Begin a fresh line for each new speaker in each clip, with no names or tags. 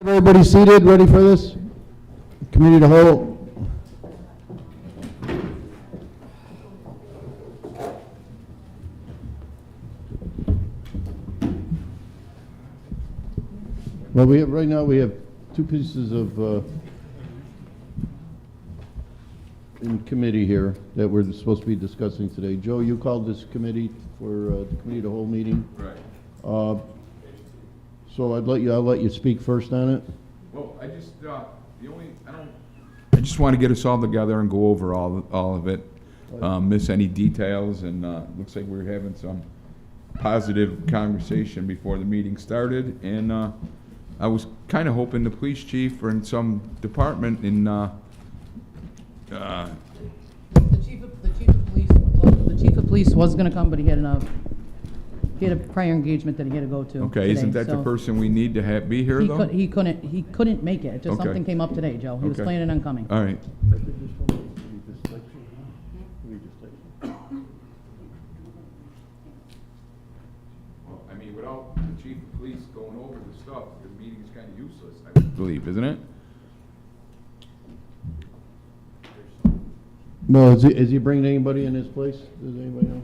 Everybody seated, ready for this? Committee to whole. Well, right now we have two pieces of in committee here that we're supposed to be discussing today. Joe, you called this committee for the committee to whole meeting.
Right.
So I'll let you speak first on it.
Well, I just want to get us all together and go over all of it. Miss any details, and looks like we're having some positive conversation before the meeting started. And I was kind of hoping the police chief or in some department in
The chief of police was going to come, but he had a prior engagement that he had to go to.
Okay,
today,
isn't that the person we need to be here though?
He couldn't make it. Just
Okay.
something came up today, Joe. He was
Okay.
planning on coming.
All right. Well, I mean, without the chief of police going over the stuff, the meeting is kind of useless, I believe, isn't it?
No, is he bringing anybody in his place? Does anybody know?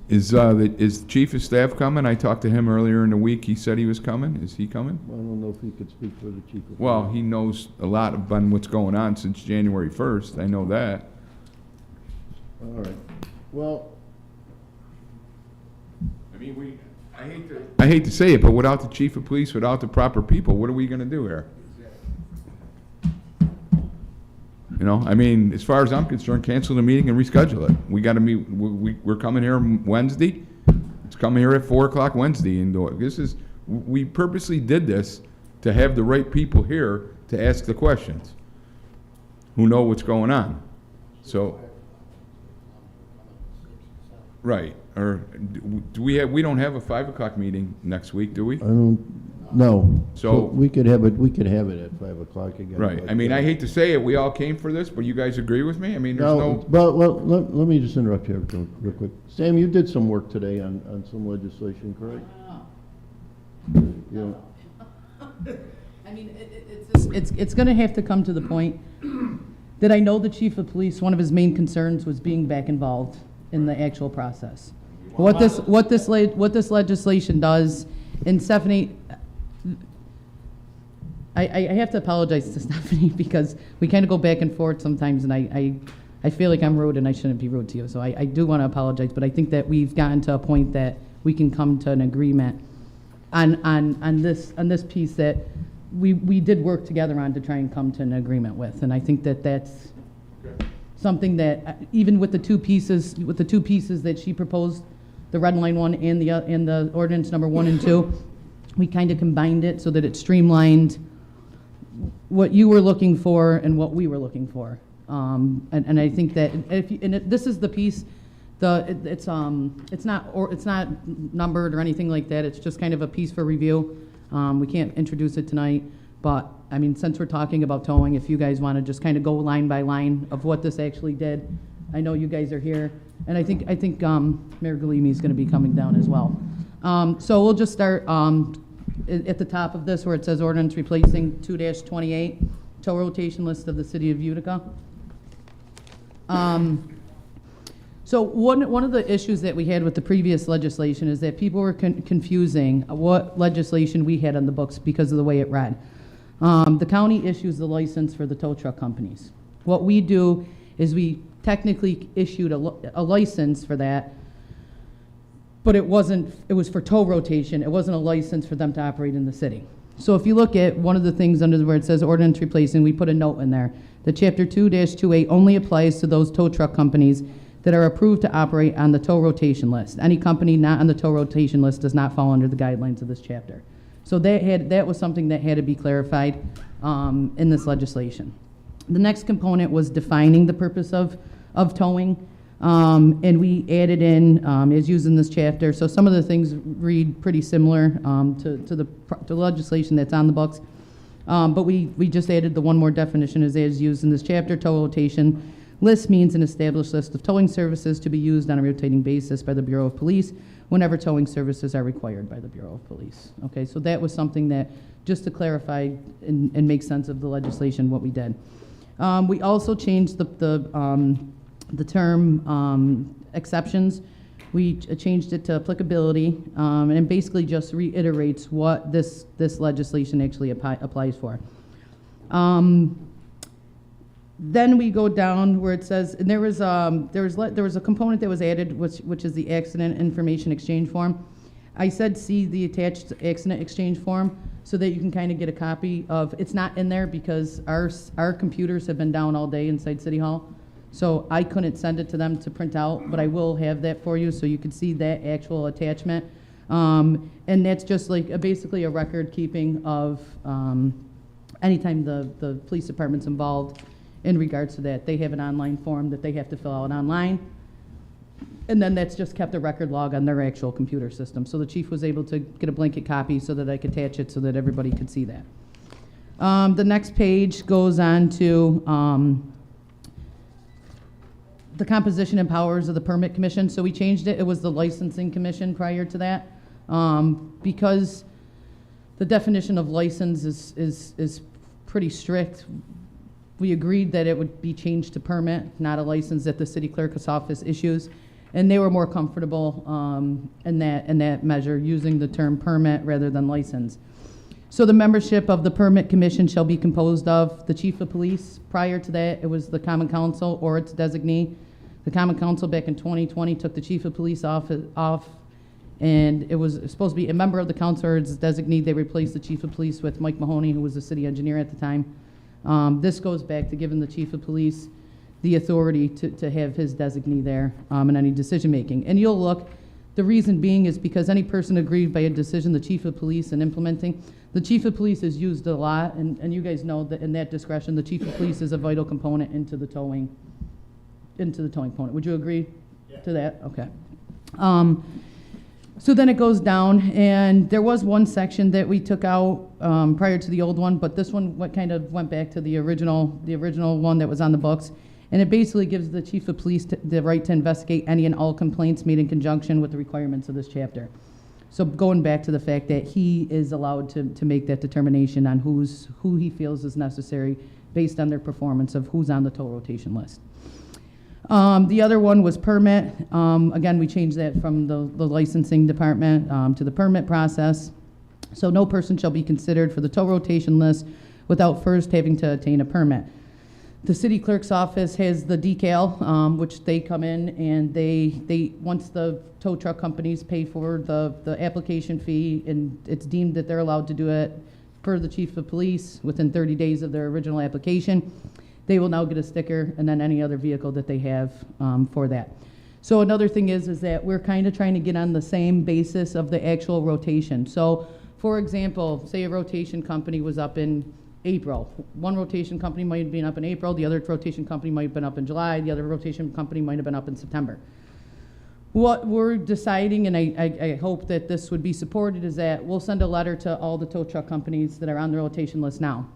Is chief of staff coming? I talked to him earlier in the week. He said he was coming. Is he coming?
I don't know if he could speak for the chief of
Well,
police.
he knows a lot about what's going on since January 1st. I know that.
All right. Well,
I mean, I hate to say it, but without the chief of police, without the proper people, what are we going to do here? You know, I mean, as far as I'm concerned, cancel the meeting and reschedule it. We got to meet. We're coming here Wednesday. It's coming here at 4:00 Wednesday. And we purposely did this to have the right people here to ask the questions, who know what's going on. So, right? Or do we have? We don't have a 5:00 meeting next week, do we?
I don't, no.
So-
we could have it at 5 o'clock again.
Right.
but,
I mean, I hate to say it, we all came for this, but you guys agree with me? I mean, there's
No,
no.
well, let me just interrupt you real quick. Sam, you did some work today on some legislation, correct? You know,
I mean, it's going to have to come to the point that I know the chief of police, one of his main concerns was being back involved in the actual process. What this legislation does, and Stephanie, I have to apologize to Stephanie because we kind of go back and forth sometimes, and I feel like I'm rude and I shouldn't be rude to you. So I do want to apologize, but I think that we've gotten to a point that we can come to an agreement on this piece that we did work together on to try and come to an agreement with, and I think that that's something that even with the two pieces that she proposed, the red line one and the ordinance number 1 and 2, we kind of combined it so that it streamlined what you were looking for and what we were looking for. And I think that this is the piece. It's not numbered or anything like that. It's just kind of a piece for review. We can't introduce it tonight, but I mean, since we're talking about towing, if you guys want to just kind of go line by line of what this actually did, I know you guys are here, and I think Mayor Galimi is going to be coming down as well. So we'll just start at the top of this where it says ordinance replacing 2-28 tow rotation list of the city of Utica. So one of the issues that we had with the previous legislation is that people were confusing what legislation we had on the books because of the way it read. The county issues the license for the tow truck companies. What we do is we technically issued a license for that, but it was for tow rotation. It wasn't a license for them to operate in the city. So if you look at one of the things under where it says ordinance replacing, we put a note in there that chapter 2-28 only applies to those tow truck companies that are approved to operate on the tow rotation list. Any company not on the tow rotation list does not fall under the guidelines of this chapter. So that was something that had to be clarified in this legislation. The next component was defining the purpose of towing, and we added in, as used in this chapter, so some of the things read pretty similar to the legislation that's on the books, but we just added the one more definition as used in this chapter, tow rotation List means an established list of towing services to be used on a rotating basis by the Bureau of Police whenever towing services are required by the Bureau of Police. Okay, so that was something that, just to clarify and make sense of the legislation, what we did. We also changed the term exceptions. We changed it to applicability, and it basically just reiterates what this legislation actually applies for. Then we go down where it says, and there was a component that was added, which is the accident information exchange form. I said see the attached accident exchange form so that you can kind of get a copy of. It's not in there because our computers have been down all day inside City Hall, so I couldn't send it to them to print out, but I will have that for you so you can see that actual attachment. And that's just like basically a record keeping of anytime the police department's involved in regards to that. They have an online form that they have to fill out online, and then that's just kept a record log on their actual computer system. So the chief was able to get a blanket copy so that I could attach it so that everybody could see that. The next page goes on to the composition and powers of the permit commission. So we changed it. It was the licensing commission prior to that, because the definition of license is pretty strict. We agreed that it would be changed to permit, not a license that the city clerk's office issues, and they were more comfortable in that measure, using the term permit rather than license. So the membership of the permit commission shall be composed of the chief of police. Prior to that, it was the common council or its designee. The common council back in 2020 took the chief of police off, and it was supposed to be a member of the council or its designee. They replaced the chief of police with Mike Mahoney, who was the city engineer at the time. This goes back to giving the chief of police the authority to have his designee there in any decision making. And you'll look, the reason being is because any person aggrieved by a decision, the chief of police in implementing, the chief of police is used a lot, and you guys know that in that discretion, the chief of police is a vital component into the towing component. Would you agree to that? Okay. So then it goes down, and there was one section that we took out prior to the old one, but this one kind of went back to the original one that was on the books, and it basically gives the chief of police the right to investigate any and all complaints made in conjunction with the requirements of this chapter. So going back to the fact that he is allowed to make that determination on who he feels is necessary based on their performance of who's on the tow rotation list. The other one was permit. Again, we changed that from the licensing department to the permit process. So no person shall be considered for the tow rotation list without first having to obtain a permit. The city clerk's office has the decal, which they come in and they once the tow truck companies pay for the application fee and it's deemed that they're allowed to do it per the chief of police within 30 days of their original application, they will now get a sticker and then any other vehicle that they have for that. So another thing is that we're kind of trying to get on the same basis of the actual rotation. So for example, say a rotation company was up in April. One rotation company might have been up in April, the other rotation company might have been up in July, the other rotation company might have been up in September. What we're deciding, and I hope that this would be supported, is that we'll send a letter to all the tow truck companies that are on the rotation list now.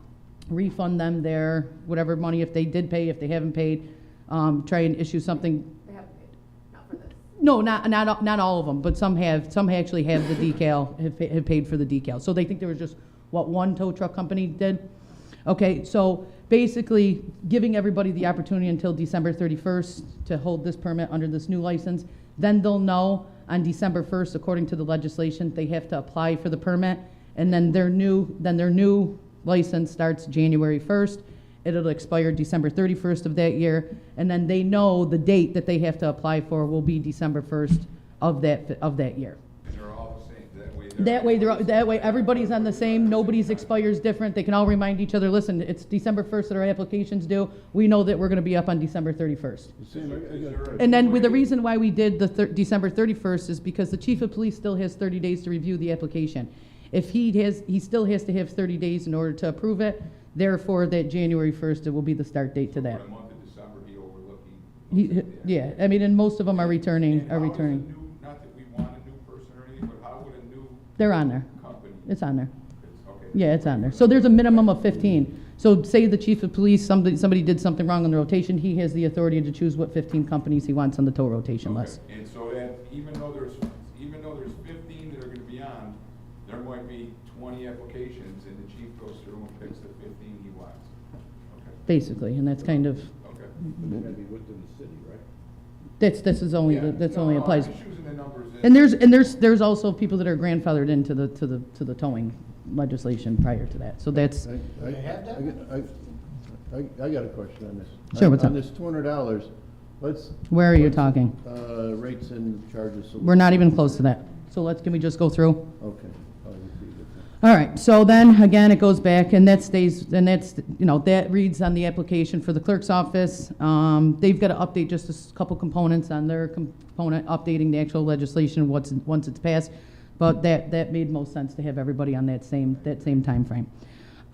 Refund them their whatever money, if they did pay, if they haven't paid, try and issue something.
They haven't paid, not for this.
No, not all of them, but some have. Some actually have the decal, have paid for the decal. So they think there was just what one tow truck company did. Okay, so basically giving everybody the opportunity until December 31st to hold this permit under this new license. Then they'll know on December 1st, according to the legislation, they have to apply for the permit, and then their new license starts January 1st. It'll expire December 31st of that year, and then they know the date that they have to apply for will be December 1st of that year.
And they're all the same,
That way everybody's on the same, nobody's expires different. They can all remind each other, listen, it's December 1st that our application's due. We know that we're gonna be up on December 31st. And then with the reason why we did the December 31st is because the chief of police still has 30 days to review the application. If he still has to have 30 days in order to approve it. Therefore, that January 1st, it will be the start date to that.
For the month of December, he overlooked.
Yeah, I mean, and most of them are returning.
Not that we want a new person or anything, but how would a new
They're on there.
company?
It's on there.
Okay.
Yeah, it's on there. So there's a minimum of 15. So say the chief of police, somebody did something wrong on the rotation, he has the authority to choose what 15 companies he wants on the tow rotation
Okay.
list.
And so that, even though there's 15 that are gonna be on, there might be 20 applications, and the chief goes through and picks the 15 he wants. Okay,
Basically, and that's kind of,
okay.
They're gonna be within the city, right?
this is only,
Yeah.
that's
No,
only
no,
applies.
I'm just using the numbers.
And there's also people that are grandfathered into the towing legislation prior to that, so that's,
I got a question on this.
Sure, what's
On
up?
this $200, let's.
where are you
let's,
talking?
Rates and charges. So
We're not even close to that. So can we just go through?
Okay. I'll repeat it.
All right, so then, again, it goes back, and that stays, and that's, that reads on the application for the clerk's office. They've got to update just a couple components on their component, updating the actual legislation once it's passed, but that made most sense to have everybody on that same timeframe.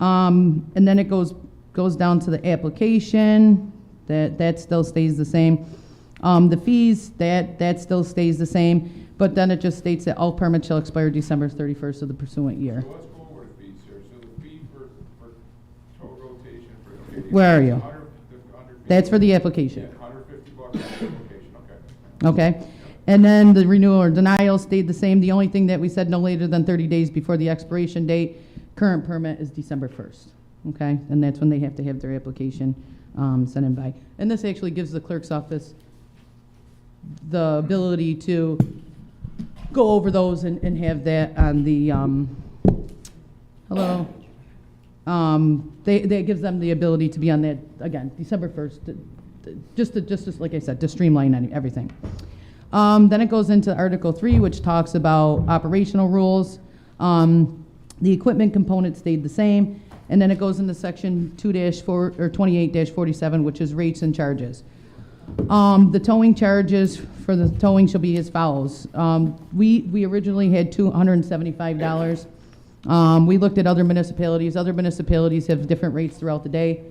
And then it goes down to the application, that still stays the same. The fees, that still stays the same. But then it just states that all permits shall expire December 31st of the pursuant year.
So let's go over the fees here. So the fee for tow rotation for. Okay,
Where are you?
150
That's for the
Yeah,
application,
$150 for the application, okay.
okay? And then the renewal or denial stayed the same. The only thing that we said no later than 30 days before the expiration date, current permit is December 1st, okay? And that's when they have to have their application sent in by. And this actually gives the clerk's office the ability to go over those and have that on the, hello? That gives them the ability to be on that, again, December 1st, just like I said, to streamline everything. Then it goes into Article 3, which talks about operational rules. The equipment component stayed the same, and then it goes into Section 2-4, or 28-47, which is rates and charges. The towing charges for the towing shall be as follows. We originally had $275. We looked at other municipalities. Other municipalities have different rates throughout the day.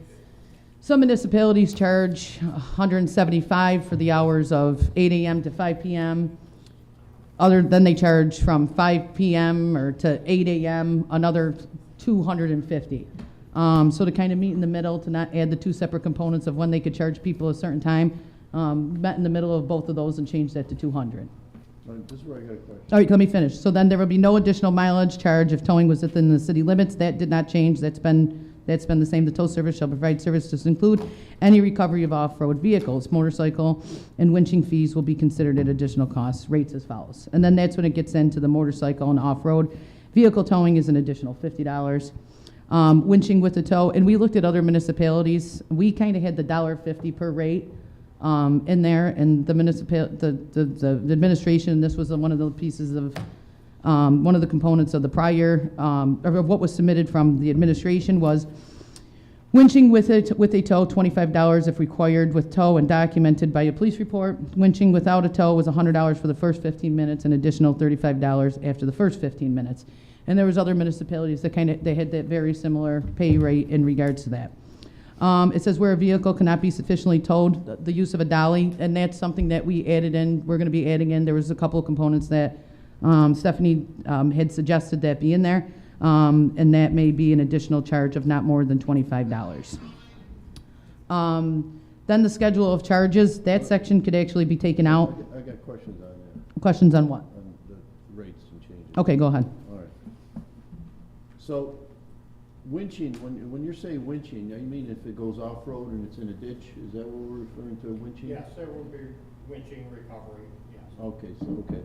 Some municipalities charge $175 for the hours of 8 a.m. to 5 p.m. Then they charge from 5 p.m. or to 8 a.m. another $250. So to kind of meet in the middle, to not add the two separate components of when they could charge people a certain time, met in the middle of both of those and changed that to $200.
All right, this is where I got a question.
All right, let me finish. So then there will be no additional mileage charge if towing was within the city limits. That did not change. That's been the same. The tow service shall provide services to include any recovery of off-road vehicles. Motorcycle and winching fees will be considered at additional costs. Rates as follows. And then that's when it gets into the motorcycle and off-road. Vehicle towing is an additional $50. Winching with the tow, and we looked at other municipalities. We kind of had the $1.50 per rate in there, and the administration. This was one of the pieces of one of the components of the prior of what was submitted from the administration was winching with a tow, $25 if required with tow and documented by a police report. Winching without a tow was $100 for the first 15 minutes, and additional $35 after the first 15 minutes. And there was other municipalities that they had that very similar pay rate in regards to that. It says where a vehicle cannot be sufficiently towed, the use of a dolly, and that's something that we added in. We're going to be adding in. There was a couple of components that Stephanie had suggested that be in there, and that may be an additional charge of not more than $25. Then the schedule of charges, that section could actually be taken out.
I got questions on that,
Questions on what?
on the rates and changes.
Okay, go ahead.
All right. So, winching, when you're saying winching, you mean if it goes off-road and it's in a ditch? Is that what we're referring to, winching?
Yes, there will be winching recovery, yes.
Okay, okay.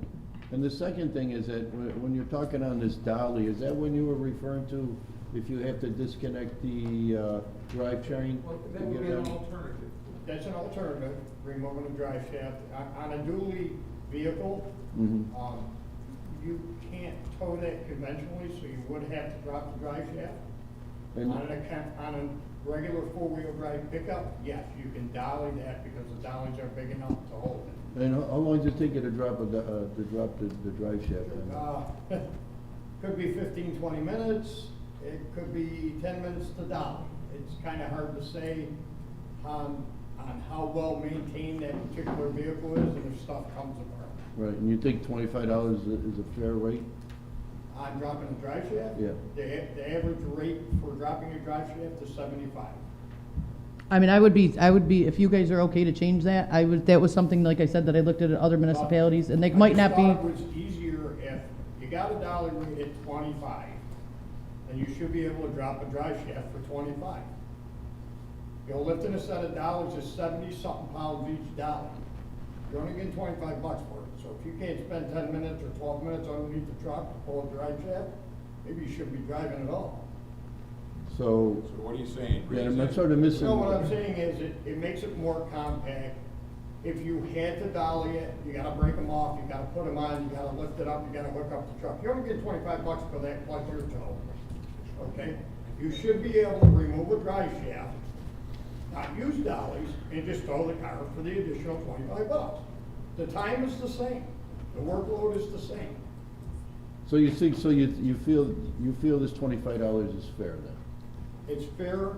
And the second thing is that when you're talking on this dolly, is that when you were referring to if you have to disconnect the drive chain?
Well,
to
that would
get
be
it
an
on?
alternative.
That's an alternative, removing the drive shaft. On a dually vehicle,
Mhm.
you can't tow that conventionally, so you would have to drop the drive shaft.
And-
On a regular four-wheel drive pickup, yes, you can dolly that because the dollies are big enough to hold it.
And how long does it take you to drop the drive shaft?
Could be 15, 20 minutes, it could be 10 minutes to dolly. It's kind of hard to say on how well maintained that particular vehicle is and if stuff comes apart.
Right, and you think $25 is a fair rate?
on dropping a drive shaft?
Yeah.
The average rate for dropping a drive shaft is 75.
I mean, I would be, if you guys are okay to change that, that was something, like I said, that I looked at other municipalities, and they might not be.
I just thought it was easier if you got a dollar rate at 25, then you should be able to drop a drive shaft for 25. You know, lifting a set of dollars is 70-something pounds each dollar. You're only getting 25 bucks for it. So if you can't spend 10 minutes or 12 minutes underneath the truck to pull a drive shaft, maybe you shouldn't be driving at all.
So,
So what are you saying?
yeah, I'm not sort of missing.
No, what I'm saying is it makes it more compact. If you had to dolly it, you gotta break them off, you gotta put them on, you gotta lift it up, you gotta hook up the truck. You're only getting 25 bucks for that plus your tow. Okay? You should be able to remove a drive shaft, not use dollies, and just tow the car for the additional 25 bucks. The time is the same. The workload is the same.
So you think, so you feel this $25 is fair then?
It's fair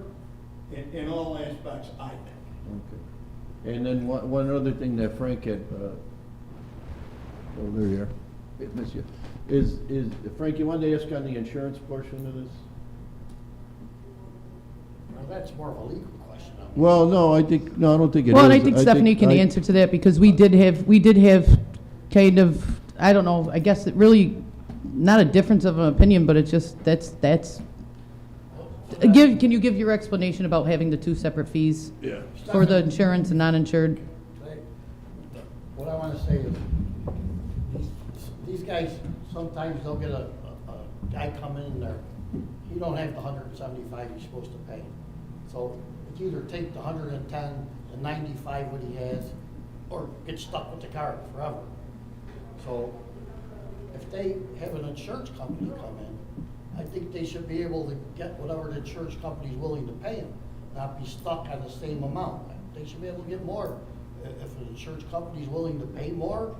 in all aspects, I think.
Okay. And then one other thing that Frank had, there you are, I miss you, is, Frank, you wanted to ask on the insurance portion of this?
Well, that's more of a legal question. I mean.
Well, no, I don't think it is.
Well, and I think Stephanie can answer to that, because we did have kind of, I don't know, I guess it really, not a difference of an opinion, but it's just, can you give your explanation about having the two separate fees?
Yeah.
For the insurance and non-insured?
What I want to say is, these guys, sometimes they'll get a guy come in there, he don't have the 175 he's supposed to pay. So it's either take the 110, the 95 what he has, or get stuck with the car forever. So if they have an insurance company come in, I think they should be able to get whatever the insurance company is willing to pay them, not be stuck on the same amount. They should be able to get more. If an insurance company is willing to pay more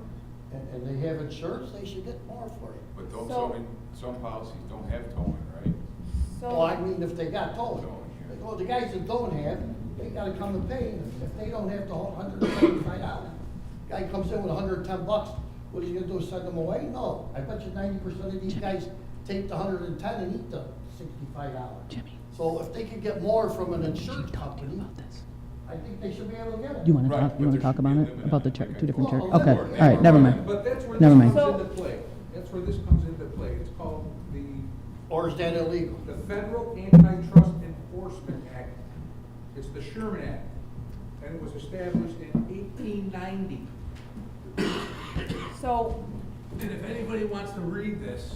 and they have insurance, they should get more for it.
But don't,
So-
some policies don't have towing, right?
Well, I
So,
mean, if they got towing.
Towing, yeah.
Well, the guys that don't have, they gotta come and pay. If they don't have the $175, guy comes in with 110 bucks, what are you gonna do, send them away? No, I bet you 90% of these guys take the 110 and eat the $65.
Jimmy.
So if they could get more from an insurance company, I think they should be able to get it.
You want to
Right,
talk,
but
you want to
there
talk
should be
about
a
it,
limit
about the
on it.
two different
Well,
churches?
a
Okay,
limit.
all right, never mind.
But that's where
Never
this
mind.
comes into play. That's where this comes into play. It's called
Or is that illegal?
the Federal Antitrust Enforcement Act. It's the Sherman Act, and it was established in 1890.
so,
And if anybody wants to read this,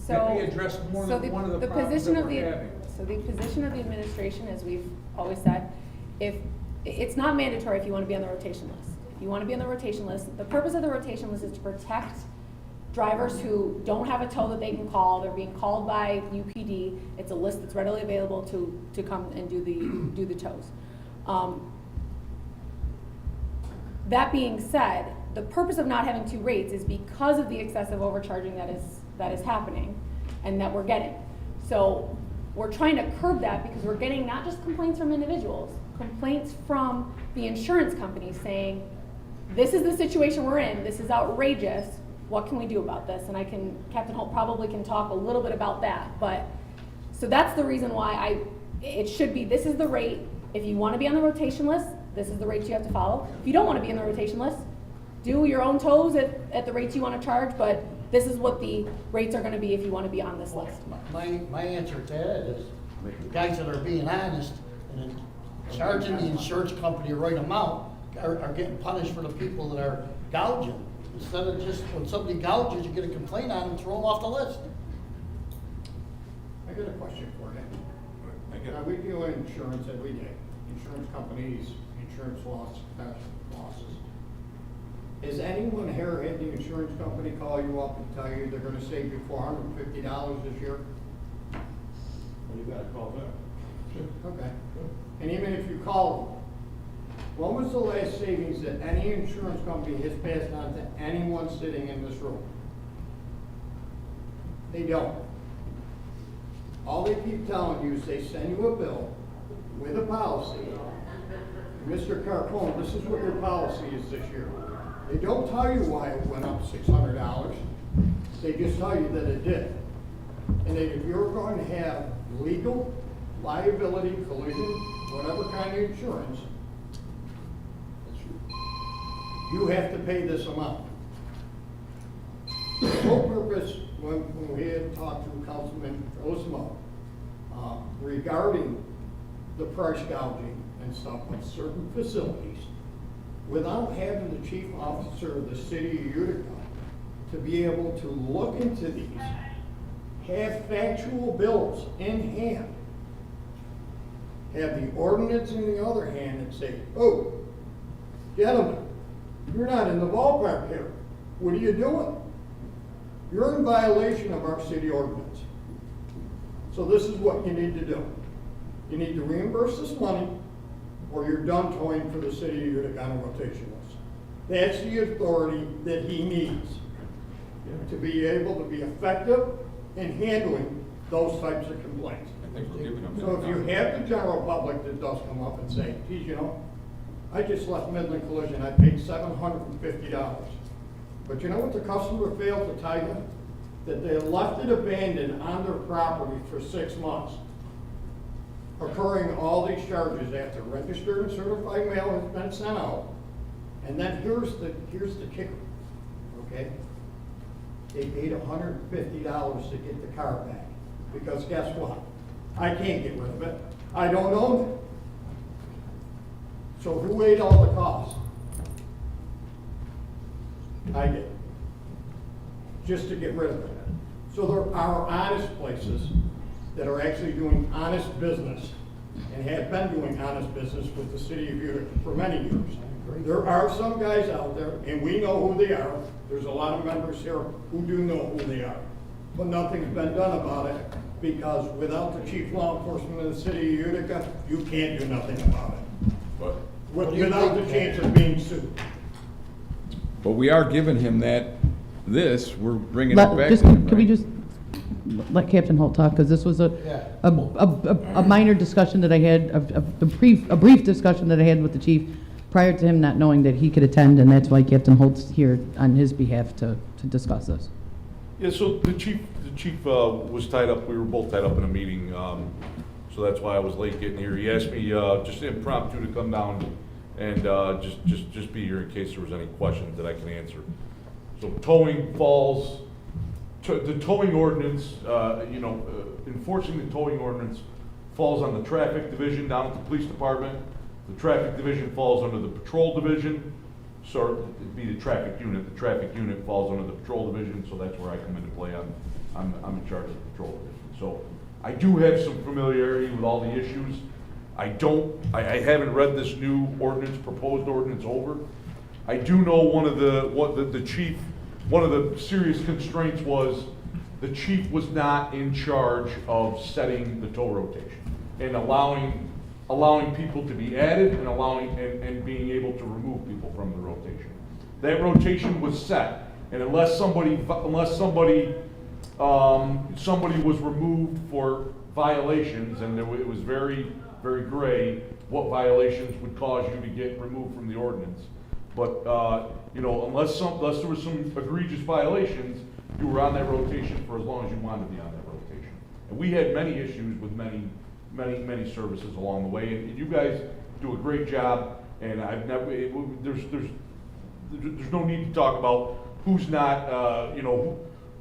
so.
Let me address more
so
than one of the problems
position
that
of
we're
the-
having.
So the position of the administration, as we've always said, it's not mandatory if you want to be on the rotation list. If you want to be on the rotation list, the purpose of the rotation list is to protect drivers who don't have a tow that they can call. They're being called by UPD. It's a list that's readily available to come and do the tows. That being said, the purpose of not having two rates is because of the excessive overcharging that is happening and that we're getting. So we're trying to curb that because we're getting not just complaints from individuals, complaints from the insurance companies saying, this is the situation we're in, this is outrageous, what can we do about this? And Captain Holt probably can talk a little bit about that, but, so that's the reason why it should be, this is the rate. If you want to be on the rotation list, this is the rates you have to follow. If you don't want to be in the rotation list, do your own tows at the rates you want to charge, but this is what the rates are going to be if you want to be on this list.
My answer to that is, the guys that are being honest and then charging the insurance company the right amount are getting punished for the people that are gouging. Instead of just, when somebody gouges, you get a complaint on them, throw them off the list.
I got a question for you.
I get
Now, we deal in insurance every day, insurance companies, insurance losses. Has anyone here had the insurance company call you up and tell you they're gonna save you $450 this year?
Well, you gotta call them.
Okay. And even if you call them, when was the last savings that any insurance company has passed on to anyone sitting in this room? They don't. All they keep telling you is they send you a bill with a policy. Mr. Carpone, this is what your policy is this year. They don't tell you why it went up $600. They just tell you that it did. And that if you're going to have legal liability, collision, whatever kind of insurance, you have to pay this amount. The whole purpose, when we had talked to Councilman Osmo, regarding the price gouging and stuff of certain facilities, without having the chief officer of the city of Utica to be able to look into these, have factual bills in hand, have the ordinance in the other hand and say, oh, gentlemen, you're not in the ballpark here. What are you doing? You're in violation of our city ordinance. So this is what you need to do. You need to reimburse this money, or you're done towing for the city of Utica on a rotation list. That's the authority that he needs to be able to be effective in handling those types of complaints.
I think we're giving them that
So if you
now.
have the general public that does come up and say, geez, you know, I just left Midland Collision, I paid $750. But you know what the customer failed to tell you? That they left it abandoned on their property for 6 months, occurring all these charges after registered and certified mail has been sent out. And then here's the kicker, okay? They paid $150 to get the car back, because guess what? I can't get rid of it. I don't own it. So who ate all the costs? I did. Just to get rid of it. So there are honest places that are actually doing honest business and have been doing honest business with the city of Utica for many years. There are some guys out there, and we know who they are. There's a lot of members here who do know who they are. But nothing's been done about it, because without the chief law enforcement of the city of Utica, you can't do nothing about it.
But
Without the chance of being sued.
But we are giving him we're bringing it back to
Just,
him,
can we
right?
just let Captain Holt talk, because this was
Yeah.
a minor discussion that I had, a brief discussion that I had with the chief prior to him not knowing that he could attend, and that's why Captain Holt's here on his behalf to discuss this.
Yeah, so the chief was tied up, we were both tied up in a meeting, so that's why I was late getting here. He asked me, just impromptu to come down and, just be here in case there was any questions that I can answer. So towing falls, the towing ordinance, enforcing the towing ordinance falls on the traffic division down at the police department. The traffic division falls under the patrol division, so it'd be the traffic unit. The traffic unit falls under the patrol division, so that's where I come into play. I'm in charge of the patrol division. So I do have some familiarity with all the issues. I haven't read this new ordinance, proposed ordinance over. I do know one of the serious constraints was the chief was not in charge of setting the tow rotation and allowing people to be added and being able to remove people from the rotation. That rotation was set, and unless somebody was removed for violations, and it was very, very gray what violations would cause you to get removed from the ordinance. But, unless there was some egregious violations, you were on that rotation for as long as you wanted to be on that rotation. And we had many issues with many services along the way, and you guys do a great job, and there's no need to talk about who's not,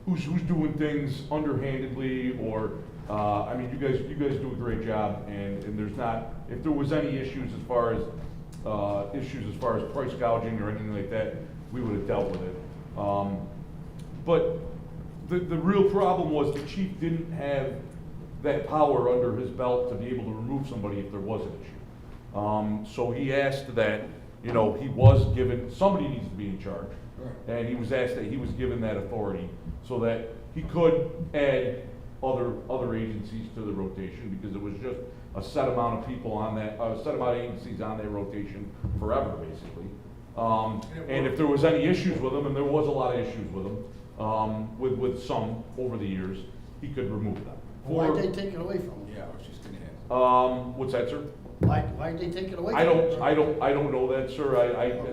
who's doing things underhandedly, or, you guys do a great job, and there's not, if there was any issues as far as price gouging or anything like that, we would have dealt with it. But the real problem was the chief didn't have that power under his belt to be able to remove somebody if there was an issue. So he asked that, he was given, somebody needs to be in charge. Right. And he was asked that he was given that authority so that he could add other agencies to the rotation, because it was just a set amount of people on that, a set amount of agencies on that rotation forever, basically. And if there was any issues with them, and there was a lot of issues with them, with some over the years, he could remove them.
Why'd they take it away from him?
Yeah, I was just gonna ask.
What's that, sir?
Why'd they take it away?
I
from
don't,
them?
I don't know that, sir.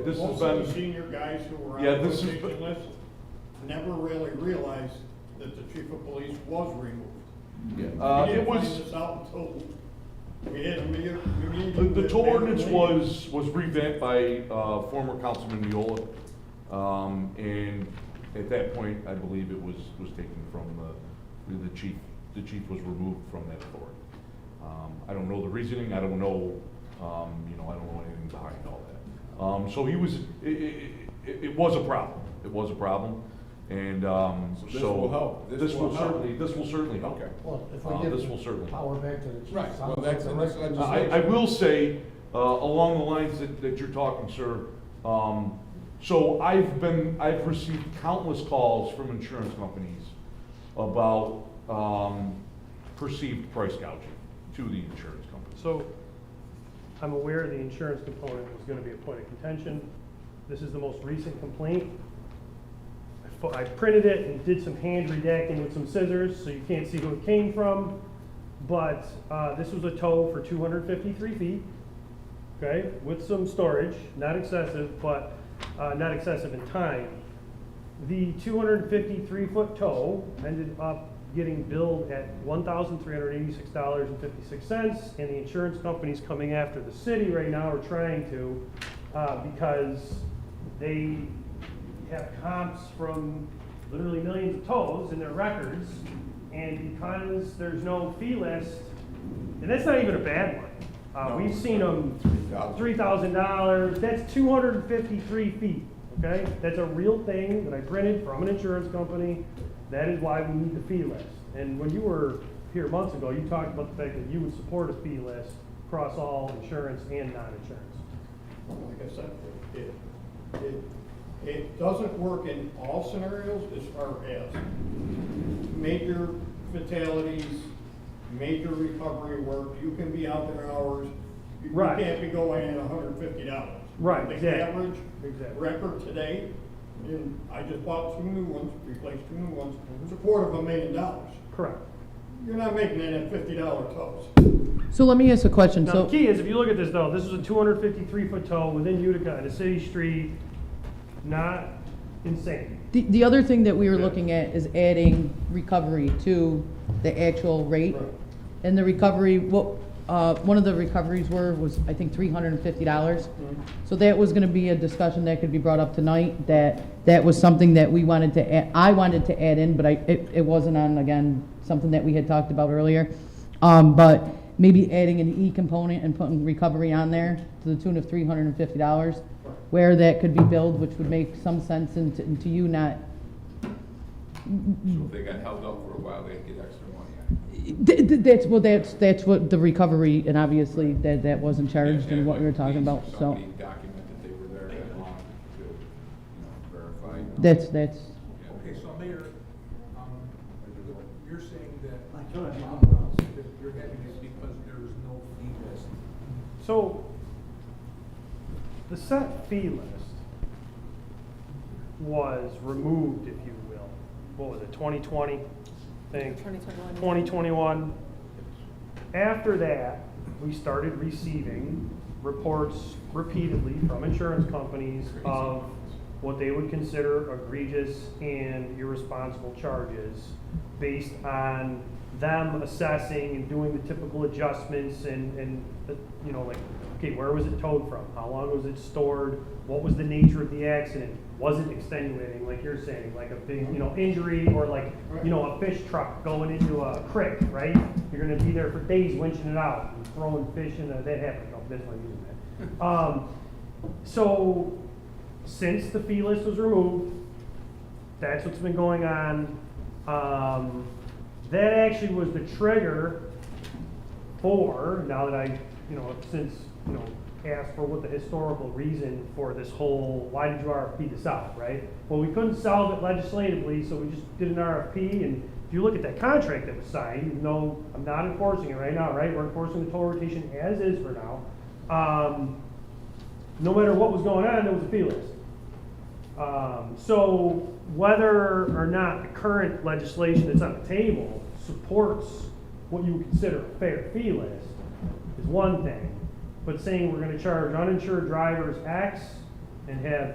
This has
Most of the
been,
senior guys who were
Yeah,
on the
this has
rotation
been-
list never really realized that the chief of police was removed. We
it
didn't find
was,
this out until we had a meeting.
the tow ordinance was revamped by, former Councilman Miola. And at that point, I believe it was taken from, the chief was removed from that authority. I don't know the reasoning, I don't know, I don't know anything behind all that. So he was, it was a problem, and,
this will help.
This will certainly help.
Okay.
Well, if we
This
give
will certainly help.
power back to the chief.
Right,
sounds
well,
like
that's
the
in
right
this
thing.
legislation.
I will say, along the lines that you're talking, sir, so I've received countless calls from insurance companies about, perceived price gouging to the insurance company.
So, I'm aware the insurance component was gonna be a point of contention. This is the most recent complaint. I printed it and did some hand redacting with some scissors, so you can't see who it came from. But, this was a tow for 253 feet, okay, with some storage, not excessive, but, not excessive in time. The 253-foot tow ended up getting billed at $1,386.56, and the insurance company's coming after the city right now, or trying to, because they have comps from literally millions of tows in their records, and because there's no fee list, and that's not even a bad one. We've seen them $3,000, that's 253 feet, okay? That's a real thing that I printed from an insurance company. That is why we need the fee list. And when you were here months ago, you talked about the fact that you would support a fee list across all insurance and non-insurance.
Like I said, it doesn't work in all scenarios as far as major fatalities, major recovery work. You can be out there hours. You
Right.
can't be going at $150.
Right,
The
exactly.
average
Exactly.
record today, and I just bought 2 new ones, replaced 2 new ones, it's $250,000.
Correct.
You're not making that at $50 tows.
So let me ask a question.
Now,
So,
the key is, if you look at this though, this is a 253-foot tow within Utica on a city street, not insane.
the other thing that we were looking at is adding recovery to the actual rate.
Right.
And the recovery, one of the recoveries was, I think, $350. So that was gonna be a discussion that could be brought up tonight, that was something that we wanted to add, I wanted to add in, but it wasn't on, again, something that we had talked about earlier. But maybe adding an E component and putting recovery on there to the tune of $350, where that could be billed, which would make some sense, and to you not,
So if they got held up for a while, they'd get extra money on it.
that's what the recovery, and obviously that wasn't charged and what we were talking about, so.
Somebody document that they were there that long to, verify.
That's,
Okay, so Mayor, you're saying that
Sure.
that you're having it because there is no fee list.
So, the set fee list was removed, if you will. What was it, 2020? Think
2021.
2021. After that, we started receiving reports repeatedly from insurance companies of what they would consider egregious and irresponsible charges based on them assessing and doing the typical adjustments and like, okay, where was it towed from? How long was it stored? What was the nature of the accident? Was it extenuating, like you're saying, like a big, injury, or like, a fish truck going into a creek, right? You're gonna be there for days winching it out and throwing fish in that happened, that's why I'm using that. So, since the fee list was removed, that's what's been going on. That actually was the trigger for, now that I, since, asked for what the historical reason for this whole, why did you RFP this out, right? Well, we couldn't solve it legislatively, so we just did an RFP, and if you look at that contract that was signed, even though I'm not enforcing it right now, right? We're enforcing the toll rotation as is for now. No matter what was going on, there was a fee list. So whether or not the current legislation that's on the table supports what you would consider a fair fee list is one thing. but saying we're gonna charge uninsured drivers X and have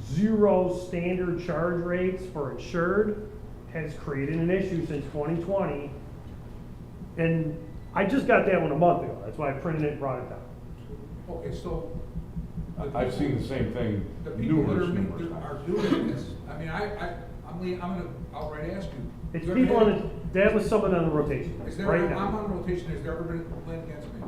0 standard charge rates for insured has created an issue since 2020. And I just got that one a month ago, that's why I printed it and brought it down.
Okay, so.
I've seen the same thing
The people that
numerous
are
times.
doing this, I mean, I'm gonna outright ask you.
It's
you ever
people
had-
on, that was someone on the rotation
Is
list,
there,
right
I'm
now.
on rotation, has there ever been a complaint against me?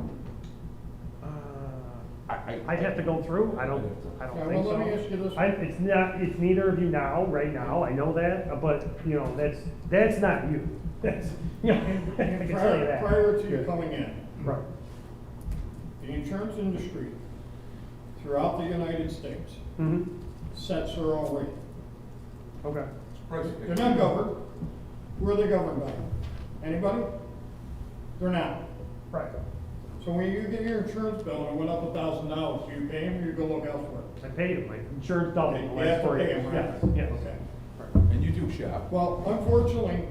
I'd have to go through, I don't
Yeah,
think
well,
so.
let me ask you this.
It's neither of you now, right now, I know that, but, you know, that's not you. That's, you know, I can tell you that.
Prior to you coming in,
Right,
the insurance industry throughout the United States
mm-hmm,
sets their own rate.
okay.
Price
They're not governed. Who are they governed by? Anybody? They're not.
Right.
So when you get your insurance bill and it went up $1,000, do you pay them or you go look elsewhere?
I paid him, my insurance doubled in the
You have
last
to
4
pay
years.
them, right?
Yes, yes.
Okay.
Right.
And you do shop.
Well, unfortunately,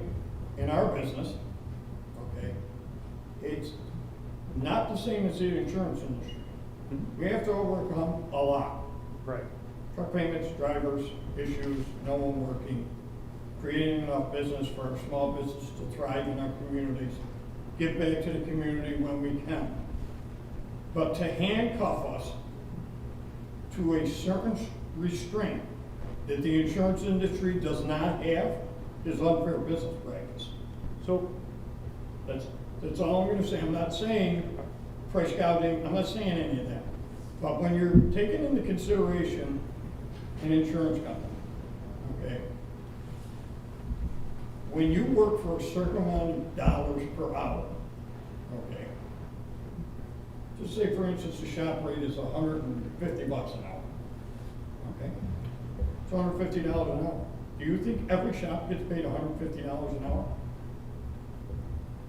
in our business, okay, it's not the same as the insurance industry. We have to overcome a lot.
Right.
Truck payments, drivers, issues, no one working, creating enough business for our small business to thrive in our communities, give back to the community when we can. But to handcuff us to a certain restraint that the insurance industry does not have is unfair business practice.
So,
That's all I'm gonna say. I'm not saying price gouging, I'm not saying any of that. But when you're taking into consideration an insurance company, okay? When you work for a certain amount of dollars per hour, okay? Just say for instance, the shop rate is $150 an hour, okay? It's $150 an hour. Do you think every shop gets paid $150 an hour?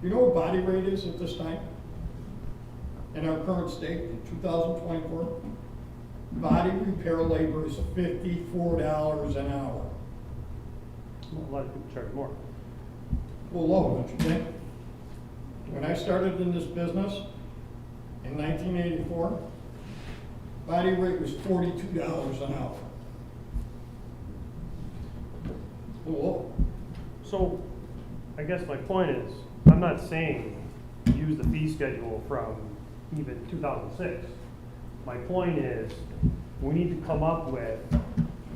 You know what body rate is at this time? In our current state, in 2024? Body repair labor is $54 an hour.
a lot of people charge more.
Well, low, don't you think? When I started in this business in 1984, body rate was $42 an hour. Well, low.
So, I guess my point is, I'm not saying use the fee schedule from even 2006. My point is, we need to come up with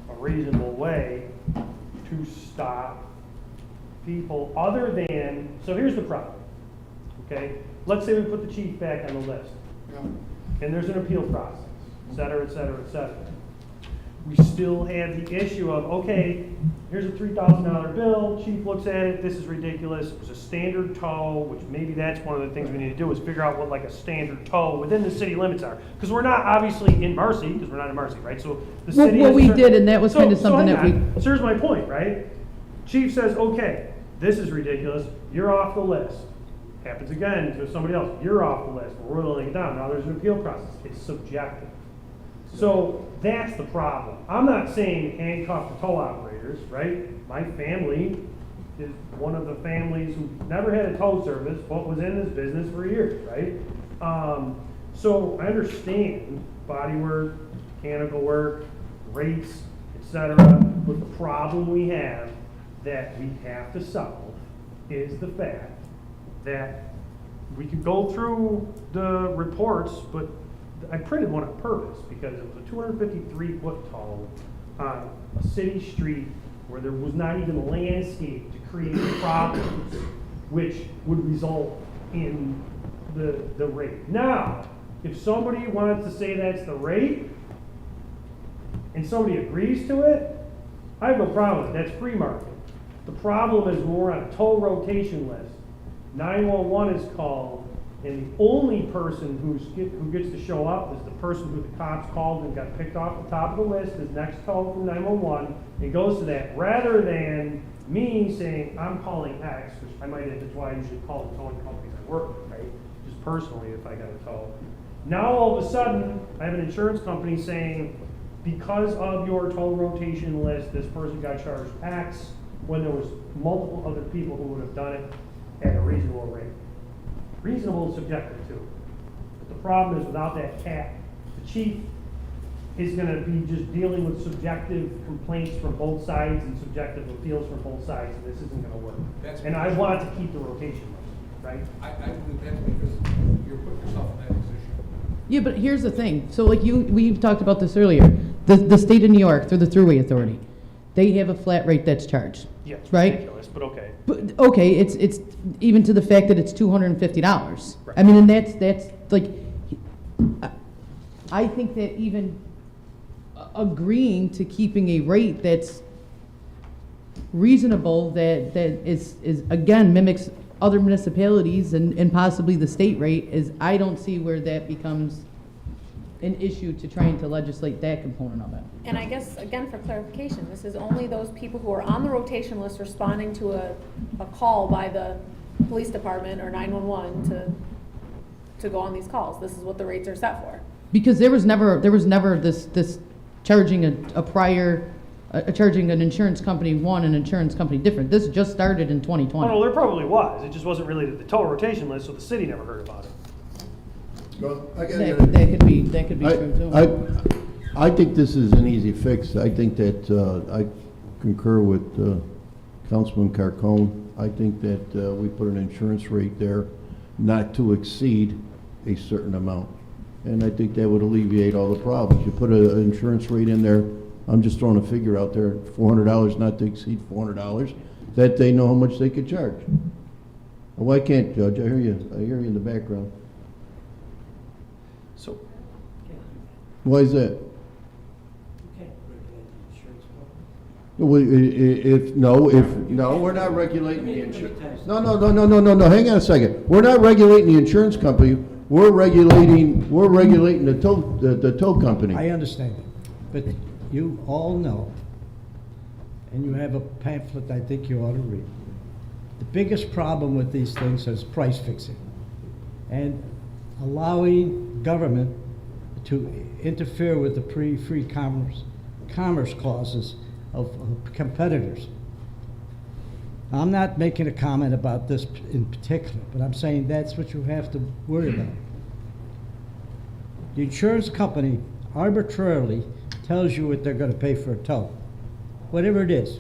a reasonable way to stop people other than, so here's the problem, okay? Let's say we put the chief back on the list,
Yeah.
and there's an appeal process, et cetera, et cetera, et cetera. We still have the issue of, okay, here's a $3,000 bill, chief looks at it, this is ridiculous, it was a standard tow, which maybe that's one of the things we need to do, is figure out what like a standard tow within the city limits are. Because we're not obviously in Marcy, because we're not in Marcy, right? So the
Well,
city.
well,
has
we
cer-
did, and that was
So-
kind of
so
something
hang
that we.
on. So here's my point, right? Chief says, okay, this is ridiculous, you're off the list. Happens again to somebody else, you're off the list, we're whittling it down, now there's an appeal process, it's subjective. So that's the problem. I'm not saying handcuff the tow operators, right? My family is one of the families who never had a tow service, but was in this business for years, right? So I understand body work, mechanical work, rates, etc. But the problem we have that we have to solve is the fact that we could go through the reports, but I printed one on purpose because it was a 253-foot tow on a city street where there was not even landscape to create problems, which would result in the rate. Now, if somebody wants to say that's the rate, and somebody agrees to it, I have no problem with it. That's free market. The problem is when we're on a toll rotation list, 911 is called, and the only person who gets to show up is the person who the cops called and got picked off the top of the list, is next call from 911, and goes to that, rather than me saying, I'm calling X, which I might, that's why I usually call the towing companies I work with, right? Just personally, if I got a tow. Now all of a sudden, I have an insurance company saying, because of your toll rotation list, this person got charged X, when there was multiple other people who would have done it at a reasonable rate. Reasonable is subjective too. But the problem is without that cap, the chief is gonna be just dealing with subjective complaints from both sides and subjective appeals from both sides, and this isn't gonna work. And I want to keep the rotation list, right?
I believe that's because you're putting yourself in that position.
Yeah, but here's the thing. So like we talked about this earlier. The state of New York, through the Thruway Authority, they have a flat rate that's charged.
Yeah, it's
right?
ridiculous, but okay.
But, okay, it's even to the fact that it's $250.
Right.
I mean, and that's like, I think that even agreeing to keeping a rate that's reasonable, that is again mimics other municipalities and possibly the state rate, is, I don't see where that becomes an issue to trying to legislate that component of it.
And I guess, again, for clarification, this is only those people who are on the rotation list responding to a call by the police department or 911 to go on these calls. This is what the rates are set for.
Because there was never this charging charging an insurance company one and an insurance company different. This just started in 2020.
Oh, no, there probably was. It just wasn't related to the total rotation list, so the city never heard about it.
Well,
That could be true too.
I think this is an easy fix. I think that, I concur with Councilman Carcone. I think that we put an insurance rate there not to exceed a certain amount. And I think that would alleviate all the problems. You put an insurance rate in there, I'm just throwing a figure out there, $400 not to exceed $400, that they know how much they could charge. Why can't, Judge? I hear you in the background.
So,
Why is that? Well, no, we're not regulating the insurance. No, hang on a second. We're not regulating the insurance company. We're regulating the tow company.
I understand it, but you all know, and you have a pamphlet I think you ought to read. The biggest problem with these things is price fixing and allowing government to interfere with the free commerce clauses of competitors. I'm not making a comment about this in particular, but I'm saying that's what you have to worry about. The insurance company arbitrarily tells you what they're going to pay for a tow, whatever it is.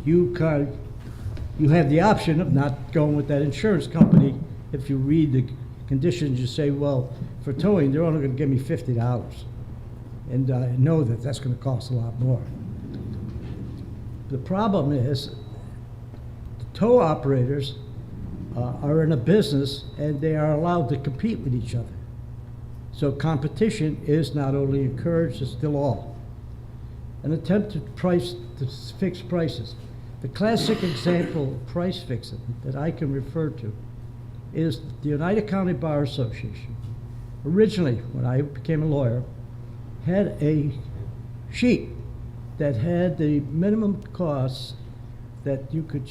You have the option of not going with that insurance company. If you read the conditions, you say, well, for towing, they're only going to give me $50, and I know that that's going to cost a lot more. The problem is the tow operators are in a business and they are allowed to compete with each other. So competition is not only encouraged, it's the law. An attempt to fix prices. The classic example of price fixing that I can refer to is the United County Bar Association. Originally, when I became a lawyer, had a sheet that had the minimum costs that you could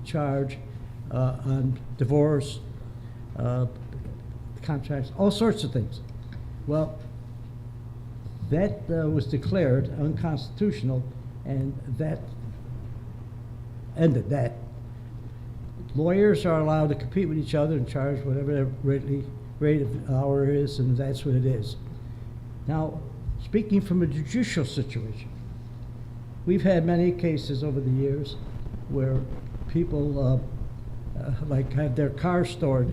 charge on divorce, contracts, all sorts of things. Well, that was declared unconstitutional, and that ended that. Lawyers are allowed to compete with each other and charge whatever their rate of hour is, and that's what it is. Now, speaking from a judicial situation, we've had many cases over the years where people like have their car stored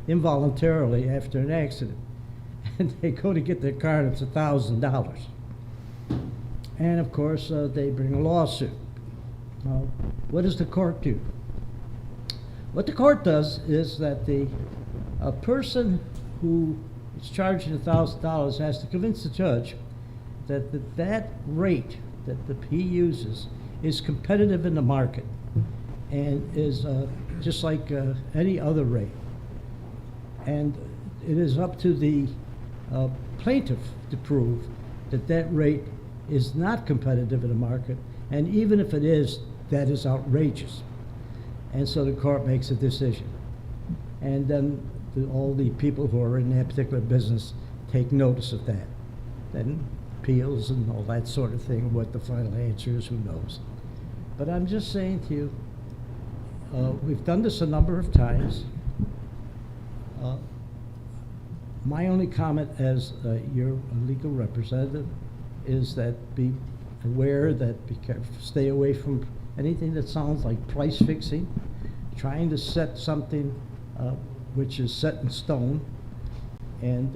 involuntarily after an accident, and they go to get their car and it's $1,000. And of course, they bring a lawsuit. Now, what does the court do? What the court does is that a person who is charging $1,000 has to convince the judge that that rate that he uses is competitive in the market and is just like any other rate. And it is up to the plaintiff to prove that that rate is not competitive in the market, and even if it is, that is outrageous. And so the court makes a decision. And then all the people who are in that particular business take notice of that. Then appeals and all that sort of thing. What the final answer is, who knows? But I'm just saying to you, we've done this a number of times. My only comment as your legal representative is that be aware that stay away from anything that sounds like price fixing, trying to set something which is set in stone, and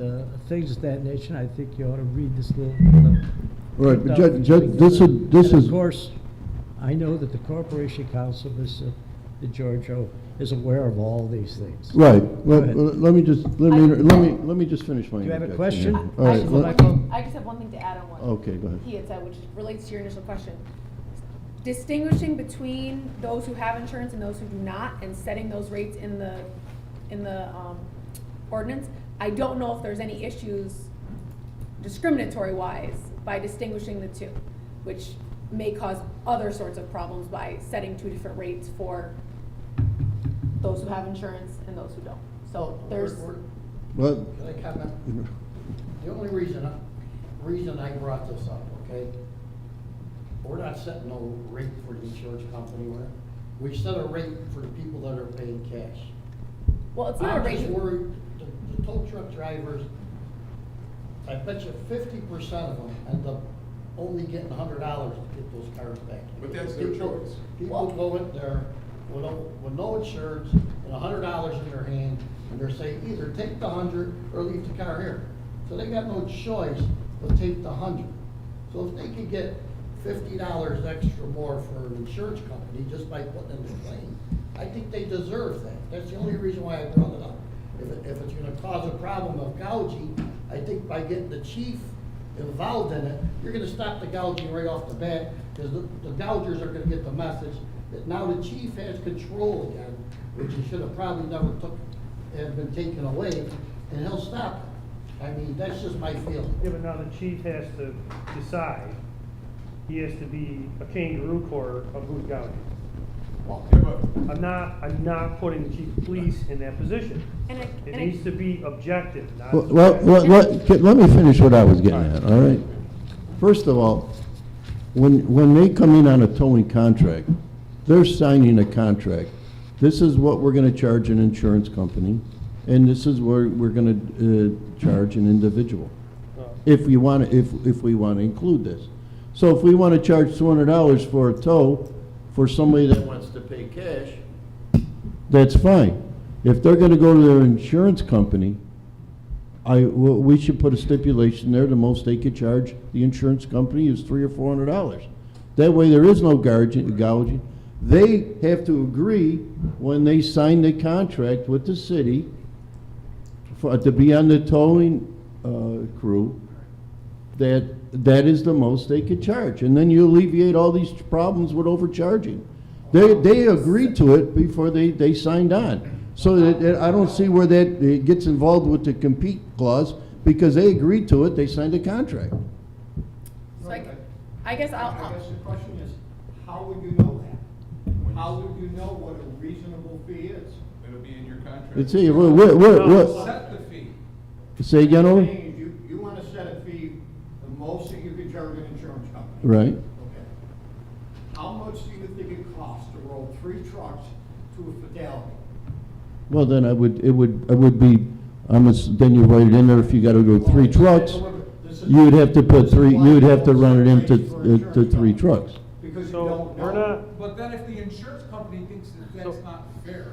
things of that nature. I think you ought to read this little.
Right, but
handout
Judge,
between
this
them.
is,
And of course, I know that the Corporation Council, Mr. DeGiorgio, is aware of all these things.
right, well,
ahead.
let me just finish my.
Do you have a
interjection
question?
here. All right,
I just have one thing to add on what
Okay, go ahead.
he had said, which relates to your initial question. Distinguishing between those who have insurance and those who do not, and setting those rates in the ordinance, I don't know if there's any issues discriminatory wise by distinguishing the two, which may cause other sorts of problems by setting two different rates for those who have insurance and those who don't. So there's,
Well,
Can I comment? The only reason I brought this up, okay? We're not setting no rate for the insurance company, we set a rate for the people that are paying cash.
well, it's not a
I'm
rate.
just worried, the tow truck drivers, I bet you 50% of them end up only getting $100 to get those cars back.
But that's their choice.
People go in there with no insurance and $100 in their hand, and they're saying either take the 100 or leave the car here. So they got no choice but take the 100. So if they could get $50 extra more for an insurance company just by putting in the claim, I think they deserve that. That's the only reason why I brought it up. If it's gonna cause a problem of gouging, I think by getting the chief involved in it, you're gonna stop the gouging right off the bat, because the gougers are gonna get the message that now the chief has control again, which he should have probably never have been taken away, and he'll stop it. I mean, that's just my feeling.
Yeah, but now the chief has to decide. He has to be a kangaroo court of who's gouging. I'm not putting the chief of police in that position. It needs to be objective, not.
let me finish what I was getting at, all right? First of all, when they come in on a towing contract, they're signing a contract. This is what we're gonna charge an insurance company, and this is where we're gonna charge an individual. If we wanna include this. So if we wanna charge $200 for a tow for somebody that wants to pay cash, that's fine. If they're gonna go to their insurance company, we should put a stipulation there, the most they could charge the insurance company is $300 or $400. That way there is no gouging. They have to agree when they sign the contract with the city to be on the towing crew, that is the most they could charge. And then you alleviate all these problems with overcharging. They agreed to it before they signed on. So that, I don't see where that it gets involved with the compete clause, because they agreed to it, they signed a contract.
So I guess
I
I'll,
guess the question is, how would you know that? How would you know what a reasonable fee is?
It'll be in your contract.
Let's see, what,
Set the fee.
say again,
What I'm
Owen?
saying is you want to set a fee, the most that you can charge an insurance company.
Right.
Okay. How much do you think it costs to roll 3 trucks to a fatality?
Well, then it would be, then you write it in there, if you gotta go 3 trucks, you would have to put 3, you would have to run it into 3 trucks.
Because you
So
don't
we're
know.
not,
But then if the insurance company thinks that that's
So-
not fair,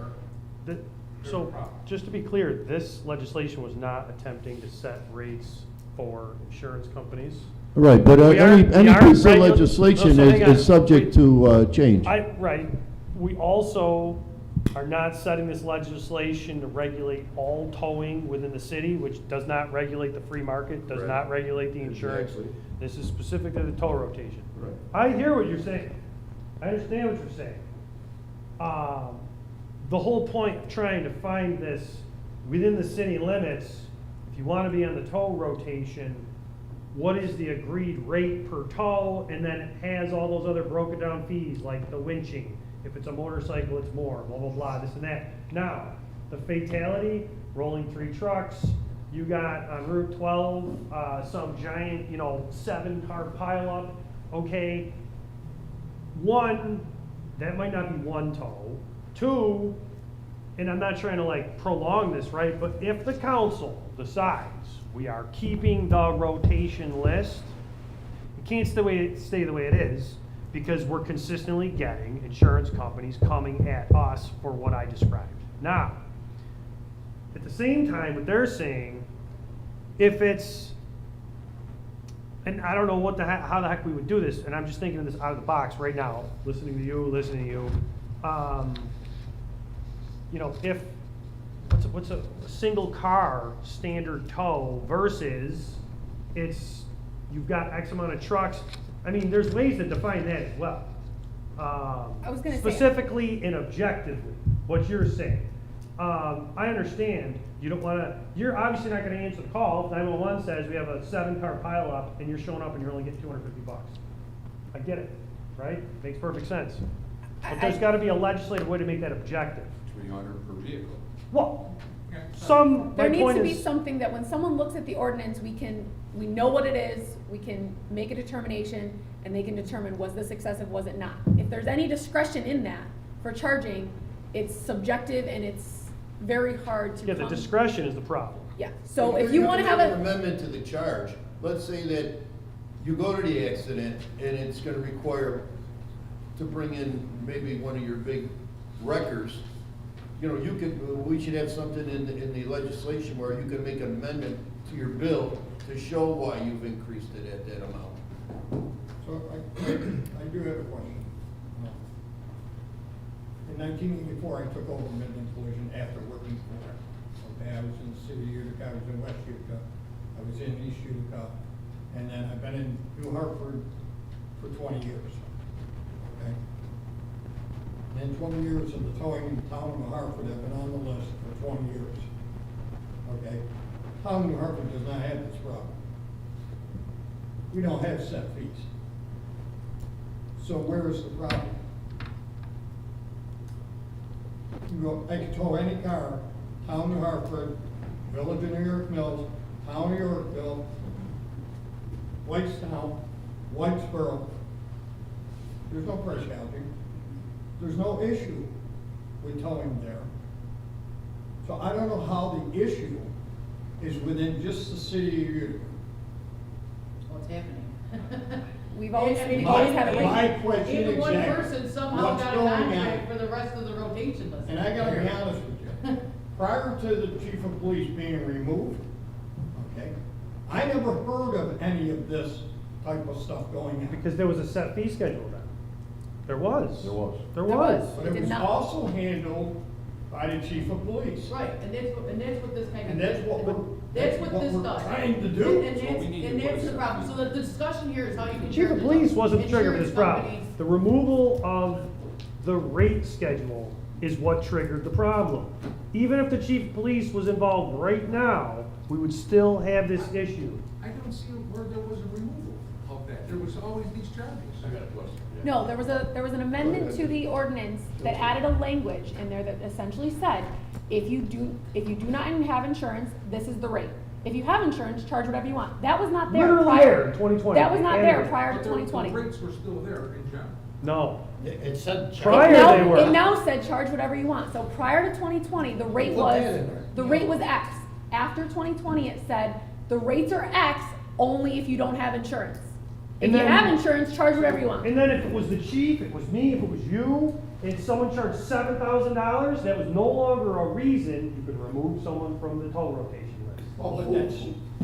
th- so just to be clear, this legislation was not attempting to set rates for insurance companies.
Right, but
We
any
are
piece of
regu-
legislation
no, so hang on.
is subject to change.
Right, we also are not setting this legislation to regulate all towing within the city, which does not regulate the free market, does not regulate the insurance.
Exactly.
This is specific to the tow rotation.
Right.
I hear what you're saying. I understand what you're saying. The whole point of trying to find this within the city limits, if you want to be on the tow rotation, what is the agreed rate per tow? And then it has all those other broken down fees, like the winching. If it's a motorcycle, it's more, blah, blah, blah, this and that. Now, the fatality, rolling 3 trucks, you got on Route 12, some giant, 7-car pileup, okay? 1, that might not be 1 tow. 2, and I'm not trying to prolong this, right? But if the council the sides. We are keeping the rotation list. It can't stay the way it is because we're consistently getting insurance companies coming at us for what I described. Now, at the same time, what they're saying, if it's, and I don't know how the heck we would do this, and I'm just thinking of this out of the box right now, listening to you. You know, if, what's a single car standard tow versus you've got X amount of trucks. I mean, there's ways to define that as well.
I was gonna say.
Specifically and objectively, what you're saying. I understand you don't wanna, you're obviously not gonna answer the call if 911 says we have a 7-car pileup and you're showing up and you're only getting $250. I get it, right? Makes perfect sense. But there's gotta be a legislative way to make that objective.
300 per vehicle.
Well,
There
my
needs
point
to be
is,
something that when someone looks at the ordinance, we know what it is, we can make a determination, and they can determine, was this excessive, was it not? If there's any discretion in that for charging, it's subjective and it's very hard to
yeah, the
come.
discretion is the problem.
Yeah, so if you wanna have
an
a,
amendment to the charge, let's say that you go to the accident and it's gonna require to bring in maybe one of your big wreckers. You know, we should have something in the legislation where you can make an amendment to your bill to show why you've increased it at that amount.
So I do have a question. In 1984, I took over Midland Collision after working for it. Okay, I was in the city of Utica, I was in West Utica, I was in East Utica, and then I've been in New Hartford for 20 years. Okay? And in 20 years of the towing in the town of New Hartford, I've been on the list for 20 years. Okay? Town of New Hartford does not have this problem. We don't have set fees. So where is the problem? I can tow any car, town of New Hartford, Village of New York Mills, town of Yorkville, Whitestown, Whitesboro. There's no price gouging. There's no issue with towing there. So I don't know how the issue is within just the city of Utica.
What's happening?
we've always had it
My
right.
question
Even one
exactly.
person somehow
What's
got a
going on?
contract for the rest of the rotation list.
And I gotta be honest with you, prior to the chief of police being removed, okay, I never heard of any of this type of stuff going on.
Because there was a set fee schedule then. There was.
There was.
There
There
was.
was.
But it
Did
was
not.
also handled by the chief of police.
Right, and that's what this kind of.
And that's what
That's what this
we're
does.
trying to do.
And that's the problem, so the discussion here is how you can.
Chief of
charge
police
the
wasn't the trigger for this
insurance
problem.
companies.
The removal of the rate schedule is what triggered the problem. Even if the chief of police was involved right now, we would still have this issue.
I don't see where there was a removal of that. There was always these charges.
I got a question.
No, there was an amendment to the ordinance that added a language in there that essentially said, if you do not have insurance, this is the rate. If you have insurance, charge whatever you want. That was not there
Literally
prior.
there in 2020.
That was not there
Anyway.
prior to
But the
2020.
rates were still there in general.
No.
It said.
Prior
It
they were.
now said charge whatever you want. So prior to 2020, the rate
Put
was,
that in there.
the rate was X. After 2020, it said, the rates are X only if you don't have insurance. If
And
you
then-
have insurance, charge whatever you want.
And then if it was the chief, it was me, if it was you, and someone charged $7,000, that was no longer a reason you could remove someone from the toll rotation list.
Well, but that's.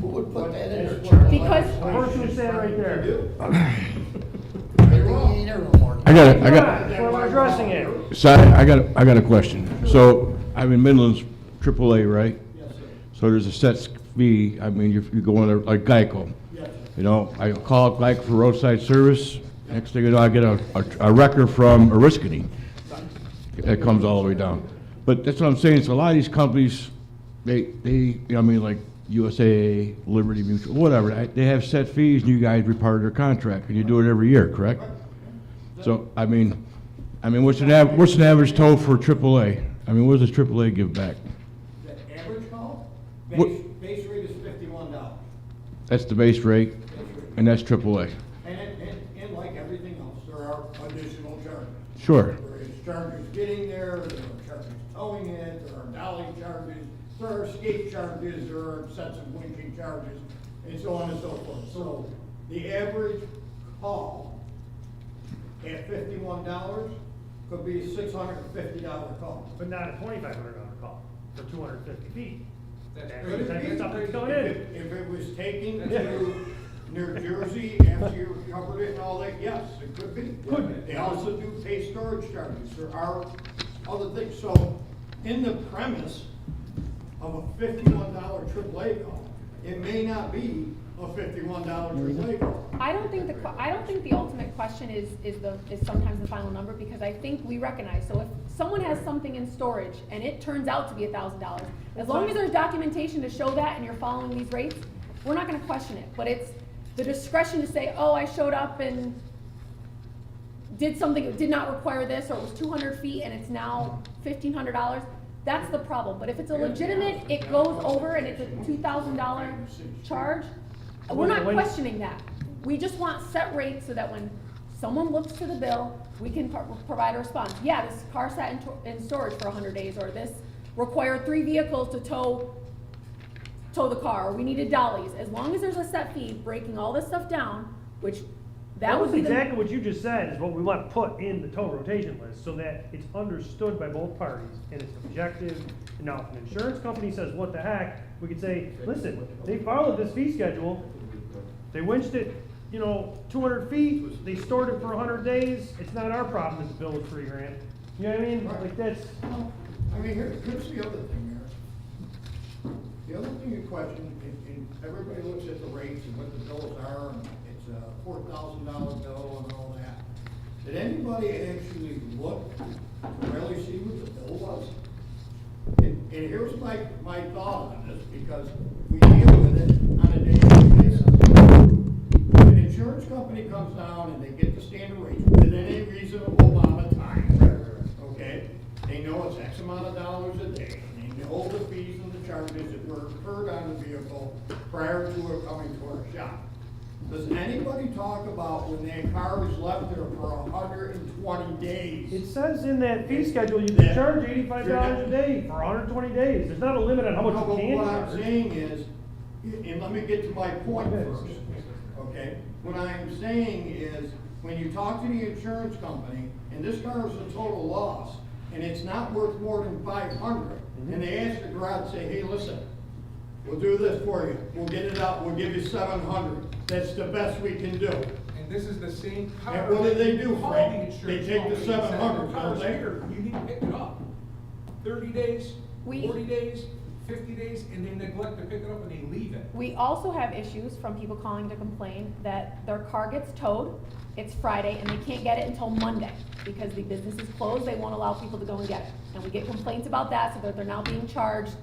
Who would put that in
that's
there?
what the
Because-
The person who sat right there.
do.
Maybe he ain't there no more.
I got
That's why we're addressing it.
So I got a question. So I'm in Midland's AAA, right?
Yes, sir.
So there's a set fee. I mean, you go on there like Geico.
Yes, sir.
You know, I call up Geico for roadside service. Next thing you know, I get a wrecker from Oriskany. That comes all the way down. But that's what I'm saying. So a lot of these companies, they you know, what I mean, like USA, Liberty Mutual, whatever. They have set fees, and you guys be part of their contract, and you do it every year, correct? So I mean, what's an average toll for AAA? I mean, what does AAA give back?
The average call,
What-
base rate is $51.
That's the base rate, and that's AAA.
And like everything else, there are additional charges.
Sure.
There is charges getting there are charges towing it, there are dolly charges, there are escape charges, there are excessive winching charges, and so on and so forth. So the average call at $51 could be a $650 call.
But not a $2,500 call for 250 feet.
That's
That's
crazy.
the type of stuff that's going
If
in.
if it was taken
Yeah.
to New Jersey after you recovered it and all that, yes, it could be.
Could be.
They also do pay storage charges. There are other things. So in the premise of a $51 AAA call, it may not be a $51 AAA call.
I don't think the ultimate question is sometimes the final number, because I think we recognize, so if someone has something in storage and it turns out to be $1,000, as long as there's documentation to show that and you're following these rates, we're not gonna question it. But it's the discretion to say, oh, I showed up and did something that did not require this, or it was 200 feet and it's now $1,500, that's the problem. But if it's a legitimate, it goes over and it's a $2,000 charge, we're not questioning that. We just want set rates so that when someone looks to the bill, we can provide a response. Yeah, this car sat in storage for 100 days, or this required 3 vehicles to tow the car, or we needed dollies. As long as there's a set fee, breaking all this stuff down, which that would be
exactly what you just said is what we want to put in the tow rotation list, so that it's understood by both parties and it's objective. And now, if an insurance company says, what the heck, we could say, listen, they followed this fee schedule, they winched it, 200 feet, they stored it for 100 days, it's not our problem that the bill was $3,000. You know what I mean? Like, that's,
I mean, here's the other thing, Mayor. The other thing you question, and everybody looks at the rates and what the bills are, and it's a $4,000 bill and all that. Did anybody actually look to really see what the bill was? And here's my thought on this, because we deal with it on a daily basis. If an insurance company comes down and they get the standard rates within a reasonable amount of time, okay? They know it's X amount of dollars a day, and they know the fees and the charges that were incurred on the vehicle prior to it coming to our shop. Does anybody talk about when that car is left there for 120 days?
it says in that fee schedule, you can charge $85 a day for 120 days. There's not a limit on how much
No,
you
but
can
what I'm
charge.
saying is, and let me get to my point first, okay? What I'm saying is, when you talk to the insurance company, and this car is a total loss, and it's not worth more than 500, and they ask the garage, say, hey, listen, we'll do this for you, we'll get it out, we'll give you 700, that's the best we can do.
And this is the same car.
And what do they do,
Call
Frank?
the insurance
They take the
company and say,
700,
"The car's
don't they?"
here, you need to pick it up. 30 days,
We-
40 days, 50 days, and they neglect to pick it up and they leave it.
We also have issues from people calling to complain that their car gets towed, it's Friday, and they can't get it until Monday, because the business is closed, they won't allow people to go and get it. And we get complaints about that, so that they're now being charged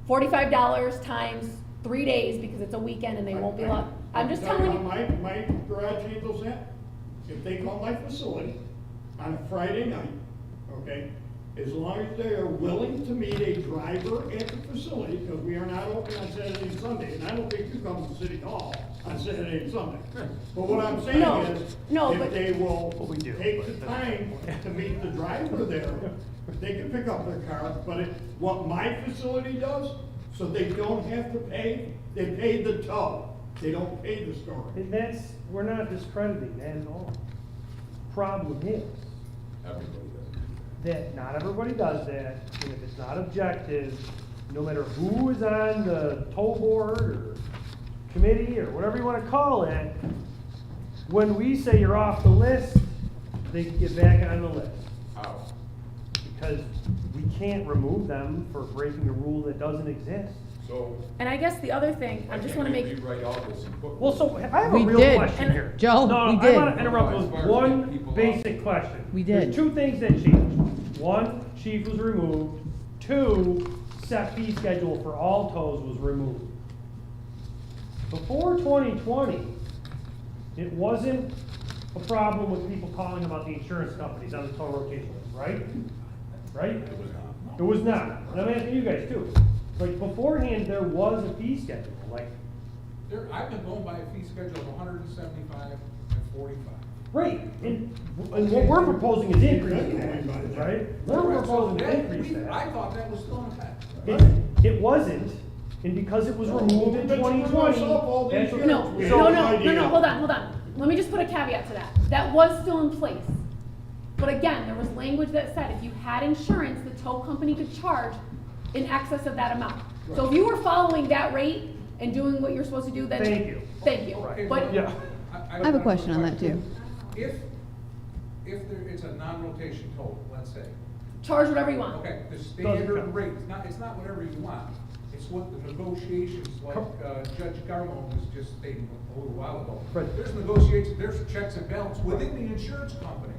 $45 times 3 days, because it's a weekend and they won't be allowed. I'm just telling you.
My garage handles that. If they call my facility on a Friday night, okay, as long as they are willing to meet a driver at the facility, because we are not open on Saturday and Sunday, and I don't think you come to City Hall on Saturday and Sunday. But what I'm saying
No,
is,
no,
if
but-
they will
Well, we do,
take
but
the
that's-
time to meet the driver there, they can pick up their car. But what my facility does, so they don't have to pay, they pay the tow. They don't pay the storage.
And that's, we're not discrediting that at all. Problem is that not everybody does that, and if it's not objective, no matter who is on the toll board or committee or whatever you want to call it, when we say you're off the list, they get back on the list.
How?
Because we can't remove them for breaking a rule that doesn't exist.
So,
And I guess the other thing, I just wanna make,
rewrite all this and put.
Well, so I have a
We
real
did.
question here.
Joe,
No,
we
I
did.
want to interrupt
As
with
far as
one
getting people
basic
off.
question.
We did.
There's two things that changed. One, chief was removed. Two, set fee schedule for all tows was removed. Before 2020, it wasn't a problem with people calling about the insurance companies on the tow rotation list, right? Right? It was not. And I'm asking you guys too. Like beforehand, there was a fee schedule, like,
I've been going by a fee schedule of 175 and 45.
right, and what we're proposing is increasing that, right? We're proposing to increase
I
that.
thought that was still in effect.
It wasn't, and because it was removed in
But you
2020.
brought us up all these
that's what-
years.
No,
We
no,
have
no,
no
no,
idea.
hold on. Let me just put a caveat to that. That was still in place. But again, there was language that said if you had insurance, the tow company could charge in excess of that amount. So if you were following that rate and doing what you're supposed to do, then.
Thank you.
Thank you.
Okay,
But
Yeah.
I have a question on that too.
If it's a non-rotation total, let's say,
charge whatever you want.
okay, the
count.
standard rate, it's not whatever you want. It's what the negotiations, like Judge Garmon was just stating a little while ago.
Right.
There's negotiations, there's checks and balances within the insurance company.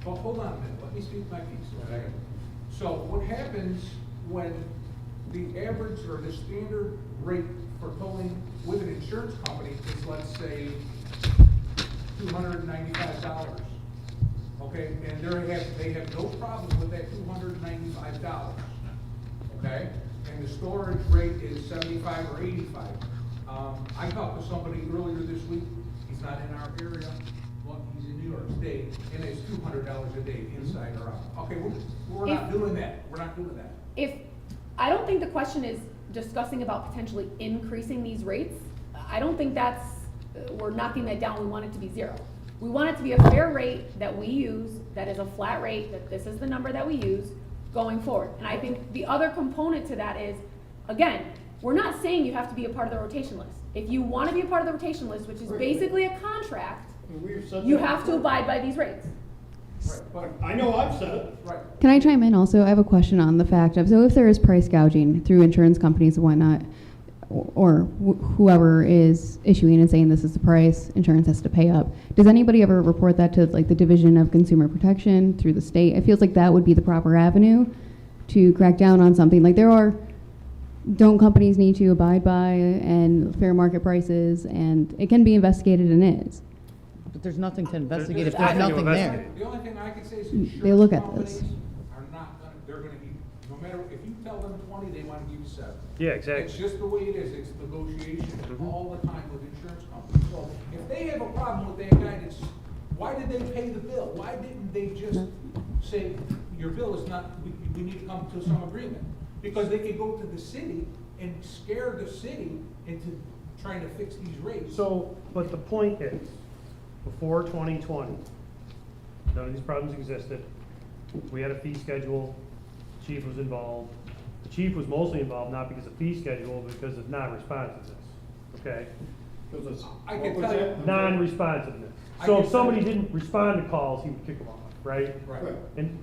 But hold on a minute, let me speak my piece, okay? So what happens when the average or the standard rate for towing with an insurance company is, let's say, $295, okay? And they have no problem with that $295, okay? And the storage rate is 75 or 85. I talked to somebody earlier this week, he's not in our area, but he's in New York State, and it's $200 a day, inside or out. Okay, we're not doing that,
I don't think the question is discussing about potentially increasing these rates. I don't think we're knocking that down, we want it to be zero. We want it to be a fair rate that we use, that is a flat rate, that this is the number that we use going forward. And I think the other component to that is, again, we're not saying you have to be a part of the rotation list. If you want to be a part of the rotation list, which is basically a contract,
We've said
you
that
have to
before.
abide by these rates.
Right, but,
I know I've said it.
right.
Can I chime in also? I have a question on the fact of, so if there is price gouging through insurance companies and whatnot, or whoever is issuing and saying this is the price, insurance has to pay up, does anybody ever report that to like the Division of Consumer Protection through the state? It feels like that would be the proper avenue to crack down on something. Like don't companies need to abide by and fair market prices, and it can be investigated and is.
But there's nothing to investigate if
There's
there's
nothing to
nothing there.
investigate.
The only thing I can say is
They look
insurance
at
companies
this.
are not gonna, they're gonna give, no matter, if you tell them 20, they wanna give you 7.
Yeah,
It's
exactly.
just the way it is, it's negotiation all the time with insurance companies. So if they have a problem with that guy, why did they pay the bill? Why didn't they just say, your bill is not, we need to come to some agreement? Because they could go to the city and scare the city into trying to fix these rates.
So, but the point is, before 2020, none of these problems existed. We had a fee schedule, chief was involved. The chief was mostly involved not because of fee schedule, but because of non-responsiveness, okay?
Because it's.
I
what
can
was
tell you-
that?
Non-responsiveness.
I
So
can
if somebody
tell you-
didn't respond to calls, he would kick them off, right?
Right.
And,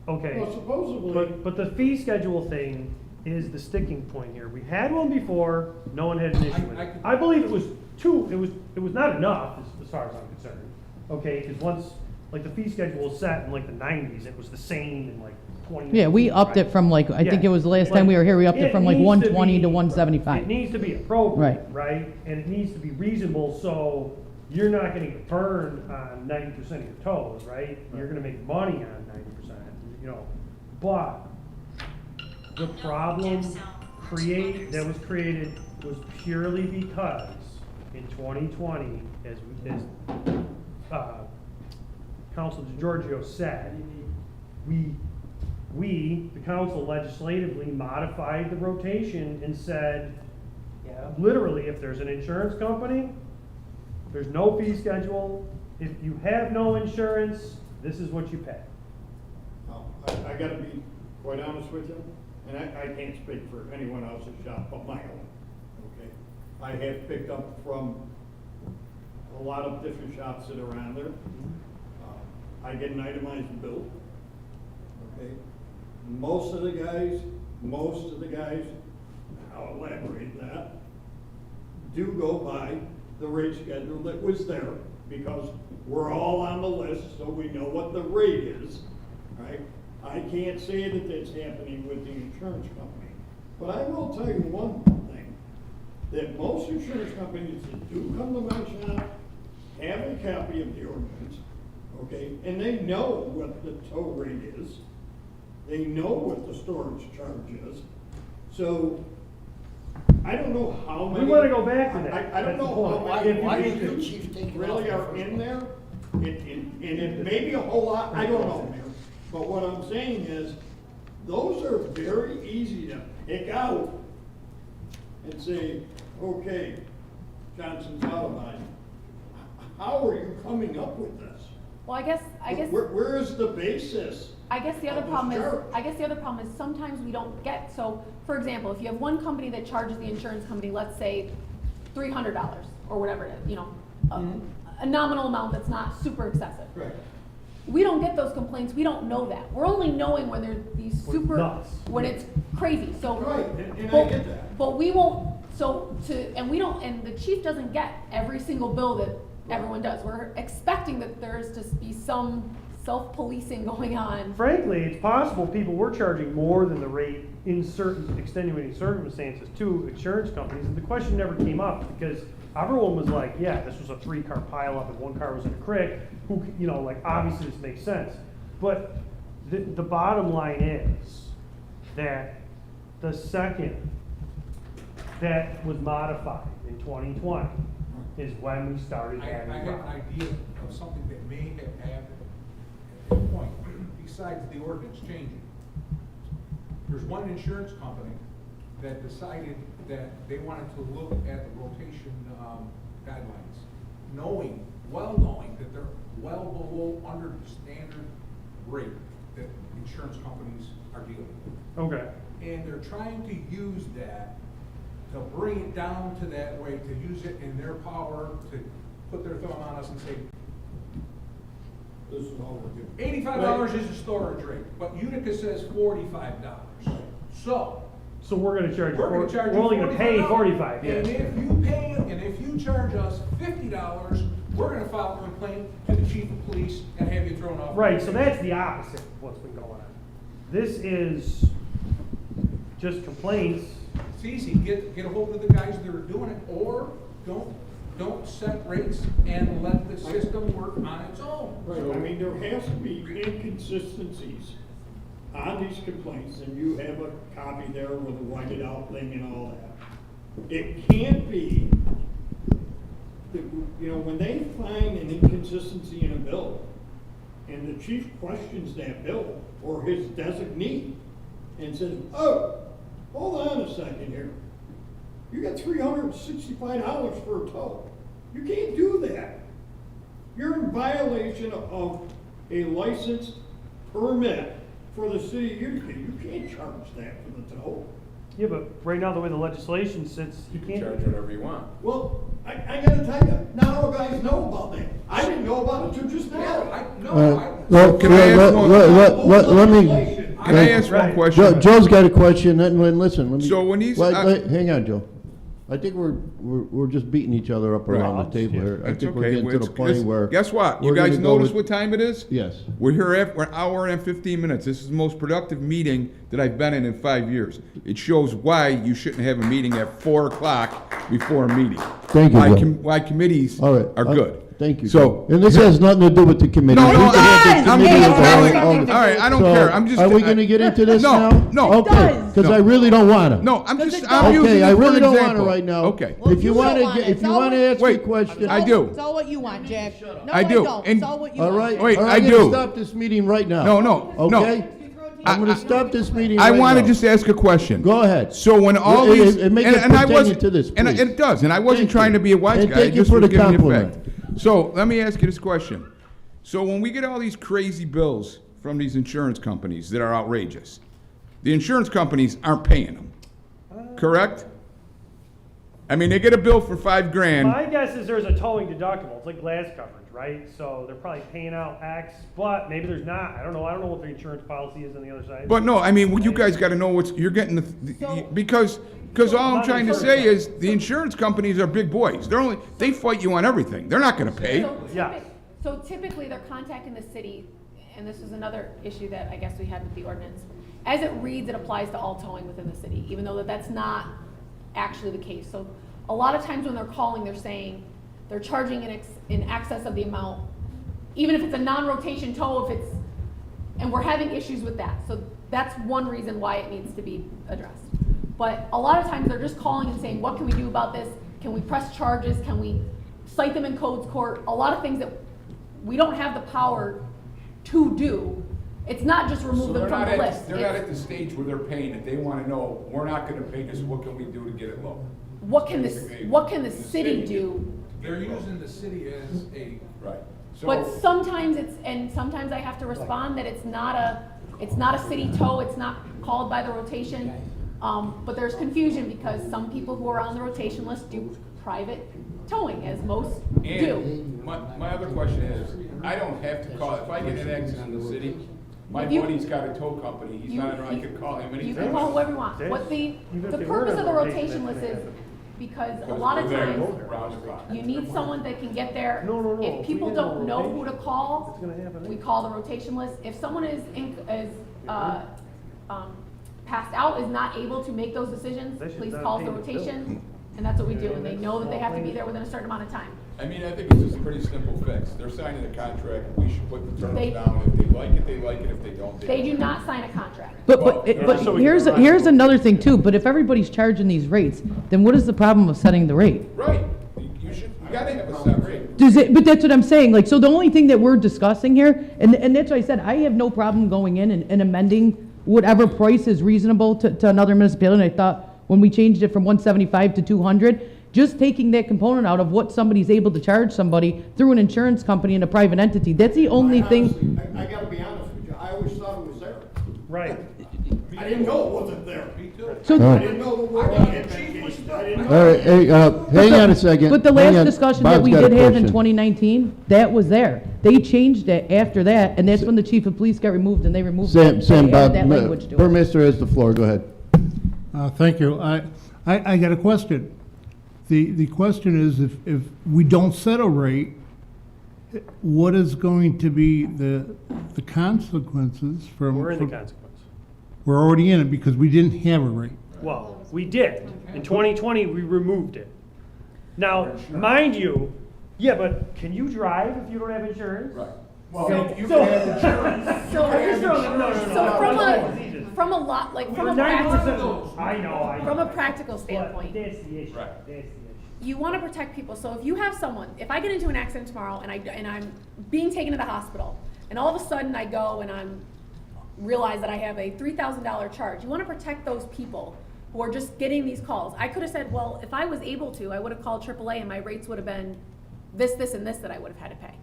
okay.
Well, supposedly.
But the fee schedule thing is the sticking point here. We had one before, no one had an issue with it. I believe it was not enough as far as I'm concerned. Okay, because once, like the fee schedule was set in like the 90s, it was the same in like 20.
Yeah, we upped it from like, I think it was the last time we were here, we upped it from like
needs
120 to
be-
175.
It needs to be appropriate,
Right.
right? And it needs to be reasonable, so you're not gonna get burned on 90% of your tows, right? You're gonna make money on 90%, you know, but the problem that was created was purely because in 2020, as Council DeGiorgio said, we, the council legislatively modified the rotation and said, literally, if there's an insurance company, there's no fee schedule. If you have no insurance, this is what you pay.
Now, I gotta be quite honest with you, and I can't speak for anyone else's shop but my own, okay? I have picked up from a lot of different shops that are around there. I get an itemized bill, okay? Most of the guys, I'll elaborate that, do go by the rate schedule that was there, because we're all on the list, so we know what the rate is, right? I can't say that that's happening with the insurance company, but I will tell you one thing, that most insurance companies that do come to my shop have a copy of the ordinance, okay, and they know what the tow rate is, they know what the storage charge is, so I don't know how many.
We wanna go back to that.
I don't
That's the
know
point.
how
Why
many
did
people
the chief take it
really
off
are
the first
in
one?
there, and it may be a whole lot, I don't know, Mayor. But what I'm saying is, those are very easy to pick out and say, okay, Johnson's alibi, how are you coming up with this?
Well, I guess.
Where is the basis?
I guess the other
of this
problem is,
charge?
sometimes we don't get, so, for example, if you have one company that charges the insurance company, let's say, $300, or whatever it is, you know, a nominal amount that's not super excessive.
Right.
We don't get those complaints, we don't know that. We're only knowing when there's these
When it's
super,
nuts.
when it's crazy, so.
Right, and I
but-
get that.
But we won't, and we don't, and the chief doesn't get every single bill that everyone does. We're expecting that there's to be some self-policing going on.
Frankly, it's possible people were charging more than the rate in certain extenuating circumstances to insurance companies, and the question never came up because everyone was like, yeah, this was a 3-car pileup and 1 car was in a creek. Who, you know, like obviously this makes sense. But the bottom line is that the second that was modified in 2020 is when we started
I
having
have an
problems.
idea of something that may have happened at that point, besides the ordinance changing. There's one insurance company that decided that they wanted to look at the rotation guidelines, well knowing that they're well below under the standard rate that insurance companies are dealing with.
Okay.
And they're trying to use that to bring it down to that rate, to use it in their power to put their thumb on us and say,
This is all we're doing.
$85 is the storage rate, but Utica says $45. So
we're gonna charge you,
we're gonna charge you
we're only gonna pay
$45.
45,
And
yeah.
if you charge us $50, we're gonna file a complaint to the chief of police and have you thrown off.
Right, so that's the opposite of what's been going on. This is just complaints.
It's easy, get a hold of the guys that are doing it, or don't set rates and let the system work on its own.
Right, I mean, there has to be inconsistencies on these complaints, and you have a copy there with a whited out thing and all that. It can't be, that, you know, when they find an inconsistency in a bill, and the chief questions that bill, or his designee, and says, oh, hold on a second here. You got $365 for a tow. You can't do that. You're in violation of a licensed permit for the city of Utica. You can't charge that for the tow.
Yeah, but right now, the way the legislation sits, you can't.
Charge whatever you want.
Well, I gotta tell you, not all guys know about that. I didn't know about it till just now.
Well,
Can I ask one-
let me,
Can I ask one
Right.
question?
Joe's got a question, and listen, let me.
So when he's-
Wait, hang on, Joe. I think we're just beating each other up around the table here. I
That's
think we're
okay.
getting to the point where.
Guess what? You
we're
guys
gonna go
notice
with-
what time it is?
Yes.
We're here we're an hour and 15 minutes. This is the most productive meeting that I've been in 5 years. It shows why you shouldn't have a meeting at 4 o'clock before a meeting.
Thank you,
Why
Joe.
why committees
All right.
are good.
Thank you.
So,
Joe. And this has nothing to do with the committee.
No,
We
no,
can have the
I'm
committee
just
of
telling,
all-
all right, I don't
So,
care. I'm just.
Are we gonna get into this
No,
now?
no.
Okay,
does.
because
No.
I really don't wanna.
No, I'm
Because
just,
it
I'm
does.
using
Okay,
it
I
for
really
an
don't
example.
wanna right now.
Okay.
Well,
If you
you don't
wanna
want
get,
it.
if
It's
you
all
wanna
what-
ask me a
Wait,
question.
I do.
It's all what you want, Jack. No,
I do.
don't.
And-
It's all what you
All
want.
right,
Wait,
all
I
right, I'm
do.
gonna stop this meeting right now.
No, no, no.
Okay? I'm gonna stop this meeting
I
right
want to
now.
just ask a question.
Go ahead.
So when all
It-
these,
it- make
and,
it
and I
pertaining
wasn't,
to this,
and
please.
it does, and I wasn't
Thank
trying
you.
to be a wise
And
guy.
thank
I
you
just
for
was
the
giving you
compliment.
fact. So let me ask you this question. So when we get all these crazy bills from these insurance companies that are outrageous, the insurance companies aren't paying them, correct? I mean, they get a bill for $5,000.
My guess is there's a towing deductible. It's like glass coverage, right? So they're probably paying out X, but maybe there's not. I don't know what the insurance policy is on the other side.
But no, I mean, well, you guys got to know what's, you're getting because all I'm trying to say is the insurance companies are big boys. They fight you on everything. They're not going to pay.
Yeah.
So typically, they're contacting the city, and this is another issue that I guess we had with the ordinance. As it reads, it applies to all towing within the city, even though that's not actually the case. So a lot of times when they're calling, they're saying they're charging in excess of the amount, even if it's a non-rotation tow, and we're having issues with that. So that's one reason why it needs to be addressed. But a lot of times they're just calling and saying, what can we do about this? Can we press charges? Can we cite them in codes court? A lot of things that we don't have the power to do It's not just remove
So
them
they're
from
not
the
at,
list.
they're not
It's
at the stage where they're paying it, they wanna know, we're not gonna pay this, what can we do to get it low?
what can
Basically,
the
the
city do?
They're using the city as a,
Right. So-
But sometimes sometimes I have to respond that it's not a city tow, it's not called by the rotation. But there's confusion because some people who are on the rotation list do private towing, as most do.
And my other question is, I don't have to call, if I get an accident in the city, my
If you-
buddy's got a tow company, he's not, I can call him anytime.
You can call whoever you want. What the
Even if
the
they
purpose
were
of the
on rotation,
rotation
that's
list is,
gonna happen.
because a
Because
lot of
we're there
times,
round the clock.
you need someone that can get there.
No.
If people
we have
don't
a
know who to
rotation,
call,
it's gonna happen.
we call the rotation list. If someone is passed out, is not able to make those decisions,
They should
please
not
call
pay
the
the bill.
rotation, and that's what we do. And they know that they have to be there within a certain amount of time.
I mean, I think it's just a pretty simple fix. They're signing a contract, we should put the
They-
terms down. If they like it, they like it. If they don't, they
They
don't.
do not sign a contract.
But,
Well,
but
so we
here's,
can-
here's another thing too, but if everybody's charging these rates, then what is the problem of setting the rate?
Right. You should, you gotta have a set rate.
Does it, but that's what I'm saying, like, so the only thing that we're discussing here, and that's why I said, I have no problem going in and amending whatever price is reasonable to another municipality, and I thought when we changed it from 175 to 200, just taking that component out of what somebody's able to charge somebody through an insurance company and a private entity, that's the only thing.
Honestly, I gotta be honest with you, I always thought it was there.
Right.
I didn't know it wasn't there.
me too.
So,
I didn't know the word had been changed. I didn't know.
All right, hey, hang on a second.
But the
Hang
last
on.
discussion that
Bob's
we
got a
did have in
question.
2019, that was there. They changed it after that, and that's when the chief of police got removed, and they removed
Sam,
that.
Sam,
They
Bob,
added that language to it.
Burmeister has the floor, go ahead.
Thank you. I got a question. The question is, if we don't set a rate, what is going to be the consequences from?
We're in the
from-
consequence.
We're already in it because we didn't have a rate.
Well, we did. In 2020, we removed it. Now, mind you, yeah, but can you drive if you don't have insurance?
Right.
So-
You
so-
can have insurance.
So,
I'm just throwing- no.
so from a lot, like from a
90%
practical,
of those. I know.
from a practical
But
standpoint,
that's the issue.
Right.
That's the issue.
you want to protect people. So if you have someone, if I get into an accident tomorrow and I'm being taken to the hospital, and all of a sudden I go and realize that I have a $3,000 charge, you want to protect those people who are just getting these calls. I could have said, well, if I was able to, I would have called AAA and my rates would have been this, and this that I would have had to pay.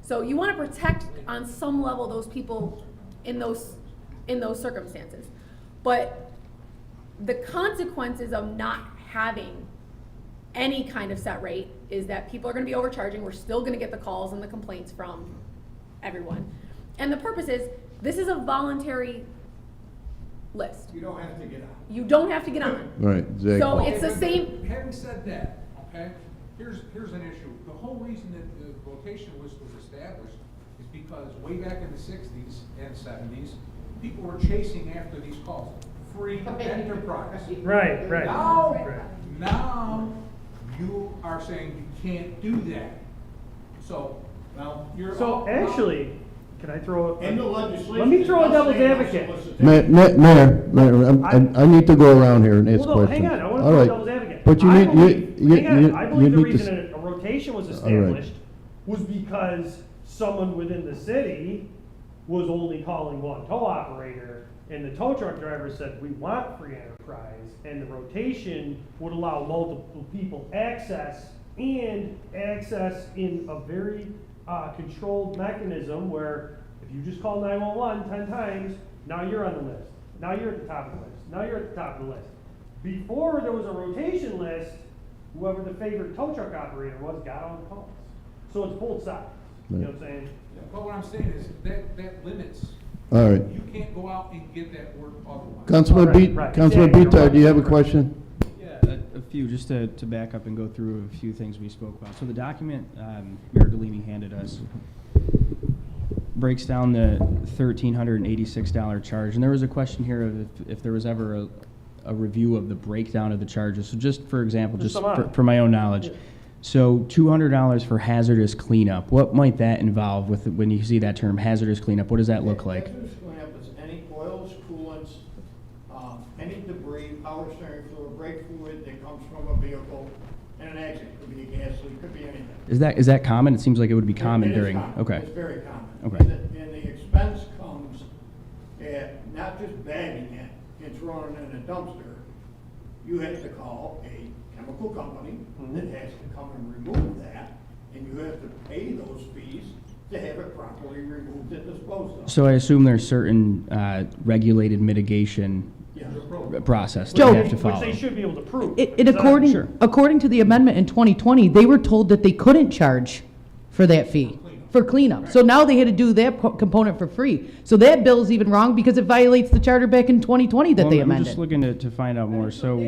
So you want to protect on some level those people in those circumstances. But the consequences of not having any kind of set rate is that people are going to be overcharging. We're still going to get the calls and the complaints from everyone. And the purpose is, this is a voluntary list.
You don't have to get on.
You don't have to get on.
Right, exactly.
So it's the
but
same.
Having said that, okay, here's an issue. The whole reason that the rotation list was established is because way back in the 60s and 70s, people were chasing after these calls. Free enterprise.
Right.
Now, you are saying you can't do that. So,
Now,
you're.
So actually, can I throw?
in the legislation.
Let me throw a
it does
devil's
say no
advocate.
solicitation.
Mayor, I need to go around here and ask
Well, no,
questions.
hang on, I want to
All
throw
right.
devil's advocate.
But you
I
need,
believe-
you
hang on, I believe the
need to
reason a rotation was established was because someone within the city was only calling one tow operator, and the tow truck driver said, we want free enterprise, and the rotation would allow multiple people access, and access in a very controlled mechanism where if you just call 911 10 times, now you're on the list. Now you're at the top of the list. Now you're at the top of the list. Before there was a rotation list, whoever the favorite tow truck operator was got all the calls. So it's both sides. You know what I'm saying?
But what I'm saying is that limits.
All right.
You can't go out and get that work otherwise.
Councilman
Right, right.
Councilman
Yeah, you're
Bitar,
right.
do you have a question?
Yeah, a few, just to back up and go through a few things we spoke about. So the document Mayor Galimi handed us breaks down the $1,386 charge. And there was a question here of if there was ever a review of the breakdown of the charges. So just for example,
Just
just
some
for my own knowledge. So $200 for hazardous cleanup. What might that involve with when you see that term hazardous cleanup? What does that look like?
Hazardous cleanup is any oils, coolants, any debris, power steering fluid, brake fluid that comes from a vehicle, and an accident. Could be a gas leak, could be anything.
Is that common? It seems like it would be common
It is
during.
common.
Okay.
It's very common.
Okay.
And the expense comes dumpster, you have to call a chemical company that has to come and remove that, and you have to pay those fees to have it properly removed and disposed of.
So I assume there's certain regulated mitigation
Yes.
process that
Joe-
they have to
Which
follow.
they should be able to prove.
It
It's not-
according,
Sure.
according to the amendment in 2020, they were told that they couldn't charge for that fee, for cleanup. So now they had to do that component for free. So that bill's even wrong because it violates the charter back in 2020 that
Well,
they
I'm
amended.
just looking to find out more. So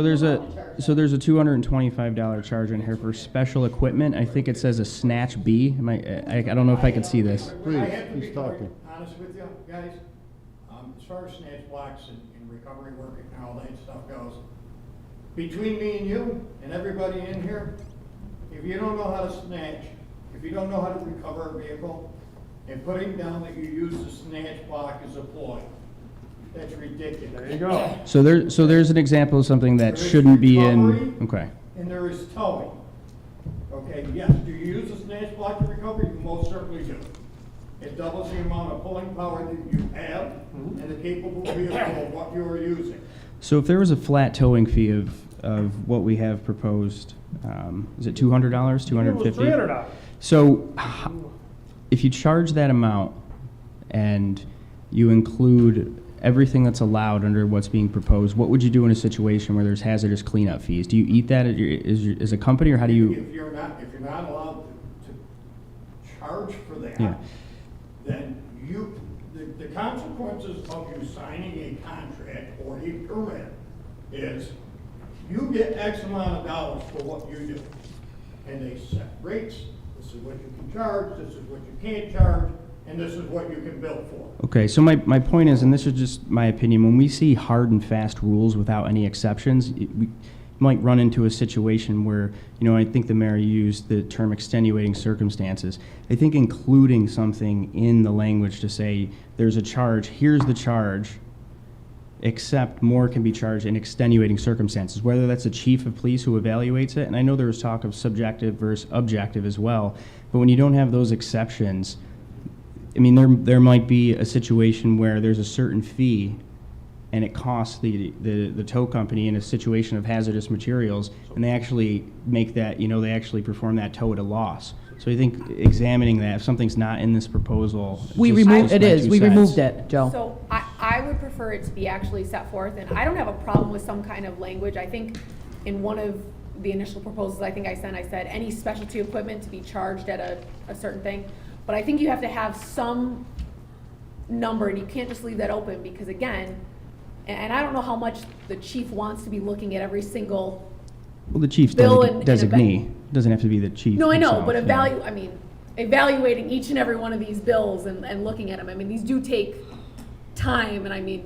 there's a $225 charge in here for special equipment. I think it says a snatch B. I don't know if I can see this.
Please,
I have to
he's
be quite
talking.
honest with you, guys. As far as snatch blocks and recovery work and all that stuff goes, between me and you and everybody in here, if you don't know how to snatch, if you don't know how to recover a vehicle, and putting down that you use the snatch block as a ploy, that's ridiculous.
There you go.
So there's an example of something that
There is
shouldn't be in.
recovery.
Okay.
And there is towing. Okay, yes, do you use a snatch block to recover? You most certainly do. It doubles the amount of pulling power that you have and the capable vehicle of what you are using.
So if there was a flat towing fee of what we have proposed, is it $200,
It was
$250?
$300.
So if you charge that amount and you include everything that's allowed under what's being proposed, what would you do in a situation where there's hazardous cleanup fees? Do you eat that as a company, or how do you?
If you're not allowed to charge for that,
Yeah.
then the consequences of you signing a contract or a permit is you get X amount of dollars for what you do. And they set rates, this is what you can charge, this is what you can't charge, and this is what you can bill for.
Okay, so my point is, and this is just my opinion, when we see hard and fast rules without any exceptions, we might run into a situation where, I think the mayor used the term extenuating circumstances. I think including something in the language to say, there's a charge, here's the charge, except more can be charged in extenuating circumstances, whether that's the chief of police who evaluates it, and I know there was talk of subjective versus objective as well, but when you don't have those exceptions, I mean, there might be a situation where there's a certain fee and it costs the tow company in a situation of hazardous materials, and they actually make that, they actually perform that tow at a loss. So I think examining that, if something's not in this proposal.
We
just-
removed,
just
it
my
is,
2
we
cents.
removed it, Joe.
So I would prefer it to be actually set forth, and I don't have a problem with some kind of language. I think in one of the initial proposals I said any specialty equipment to be charged at a certain thing. But I think you have to have some number, and you can't just leave that open, because again, and I don't know how much the chief wants to be looking at every single,
Well, the chief's
Bill and
designee, doesn't have to be the chief.
no, I know,
himself,
but
yeah.
evaluating each and every one of these bills and looking at them, these do take time, and the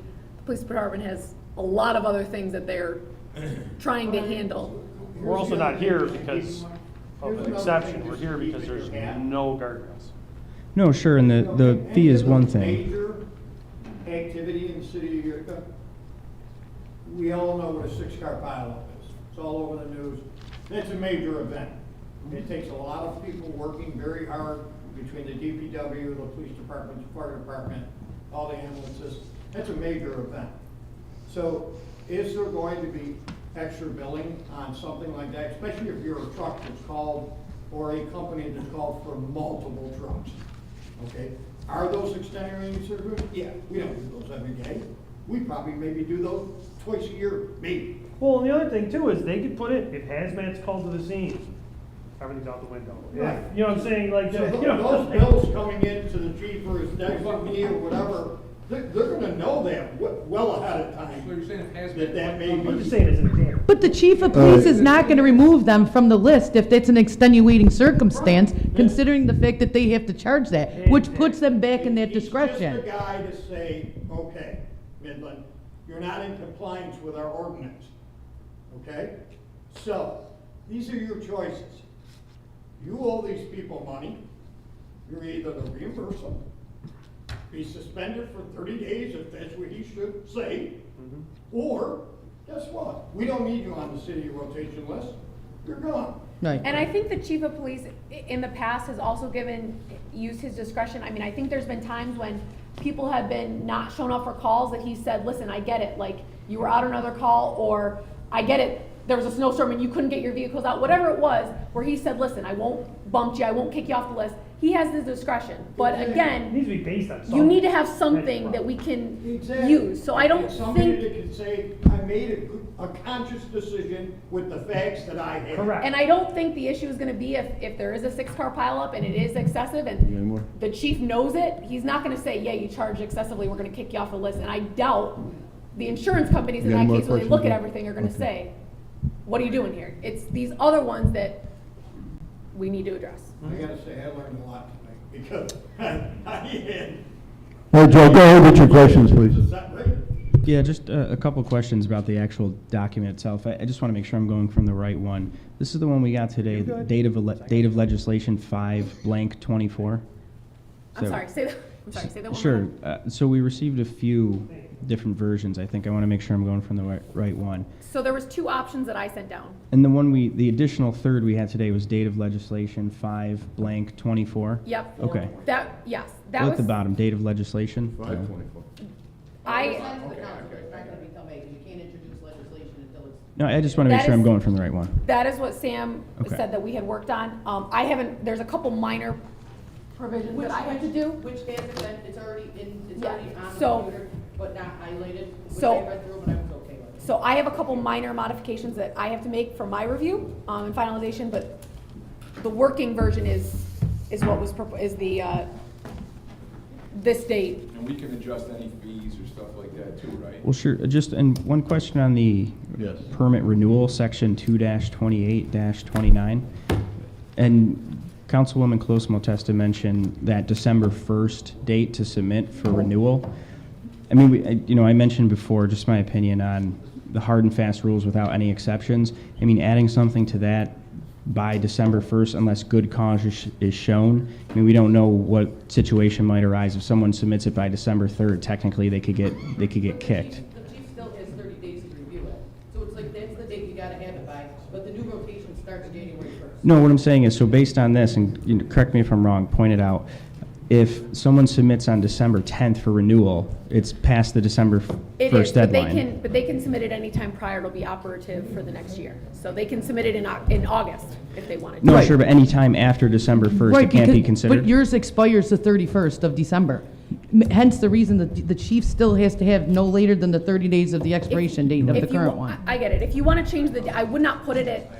police department has a lot of other things that they're trying to handle.
We're also not here because of an exception. We're here because there's no guardrails.
No, sure, and the fee is one thing.
Major activity in the city of Utica, we all know what a 6-car pileup is. It's all over the news. That's a major event. It takes a lot of people working very hard between the DPW, the police department, the fire department, all the ambulances. That's a major event. So is there going to be extra billing on something like that, especially if you're a truck that's called, or a company that's called for multiple trucks? Okay, are those extenuating circumstances? Yeah, we don't do those every day. We probably maybe do those twice a year, maybe.
Well, and the other thing too is they could put it, if hazmat's called to the scene, everything's out the window.
Right.
You know what I'm saying, like,
So those bills coming in to the chief or his designee or whatever, they're gonna know that well ahead of time.
So you're saying if hazmat-
That may
I'm just
be.
saying as an example.
But the chief of police is not gonna remove them from the list if it's an extenuating circumstance, considering the fact that they have to charge that, which puts them back in that discretion.
He's just the guy to say, okay, Midland, you're not in compliance with our ordinance, okay? So, these are your choices. You owe these people money. You're either to reimburse them, be suspended for 30 days if that's what he should say, or, guess what? We don't need you on the city rotation list. You're gone.
Right.
And I think the chief of police in the past has also used his discretion. I think there's been times when people have been not showing up for calls that he said, listen, I get it, like, you were out on another call, or I get it, there was a snowstorm and you couldn't get your vehicles out, whatever it was, where he said, listen, I won't bump you, I won't kick you off the list. He has his discretion, but
It
again,
needs to be based on something.
you need to have something that we can
Exactly.
use, so I don't
And somebody
think,
that can say, I made a conscious decision with the facts that I had.
Correct.
and I don't think the issue is gonna be if there is a 6-car pileup and it is excessive
Any
and
more?
the chief knows it, he's not gonna say, yeah, you charged excessively, we're gonna kick you off the list, and I doubt the insurance companies in
You got
that
more
case, when they look at
questions?
everything, are gonna
Okay.
say, what are you doing here? It's these other ones that we need to address.
I gotta say, I learned a lot tonight, because I had.
All right, Joe, go ahead with your questions, please.
Is that right?
Yeah, just a couple questions about the actual document itself. I just want to make sure I'm going from the right one. This is the one we got today, the date of legislation 5/24.
I'm sorry, say that one more
Sure.
time.
So we received a few different versions. I think I want to make sure I'm going from the right one.
So there was 2 options that I sent down.
And the one the additional third we had today was date of legislation 5/24.
Yep.
Okay.
Yes, that
At the
was,
bottom, date of legislation.
524.
No, I just want to make
That
sure I'm
is-
going from the right one.
that is what Sam
Okay.
said that we had worked on. I haven't, there's a couple minor provisions that I had to do.
Which has been, it's already
Yeah, already on the so- computer,
but not highlighted,
which So- I read
through, but I was okay with.
So I have a couple minor modifications that I have to make for my review, and finalization, but the working version is what was, this date.
And we can adjust any fees or stuff like that too, right?
Well, sure. Just, and one question on the
Yes.
permit renewal, section 2-28-29. And Councilwoman Close Motesta mentioned that December 1st date to submit for renewal. I mean, I mentioned before, just my opinion on the hard and fast rules without any exceptions. I mean, adding something to that by December 1st, unless good cause is shown. I mean, we don't know what situation might arise. If someone submits it by December 3rd, technically they could get kicked.
The chief still has 30 days to review it, so it's like, that's the date you gotta have it by, but the new rotation starts January 1st.
No, what I'm saying is, so based on this, and correct me if I'm wrong, point it out, if someone submits on December 10th for renewal, it's past the December
It
1st
is, but
deadline.
they can submit it anytime prior, it'll be operative for the next year. So they can submit it in August if they wanted to.
No,
Right.
sure, but any time after December 1st,
Right,
it can't be
because-
considered?
But yours expires the 31st of December. Hence the reason that the chief still has to have no later than the 30 days of the expiration date of the
If you
current
wa-
one.
I get it. If you want to change I would not put it at,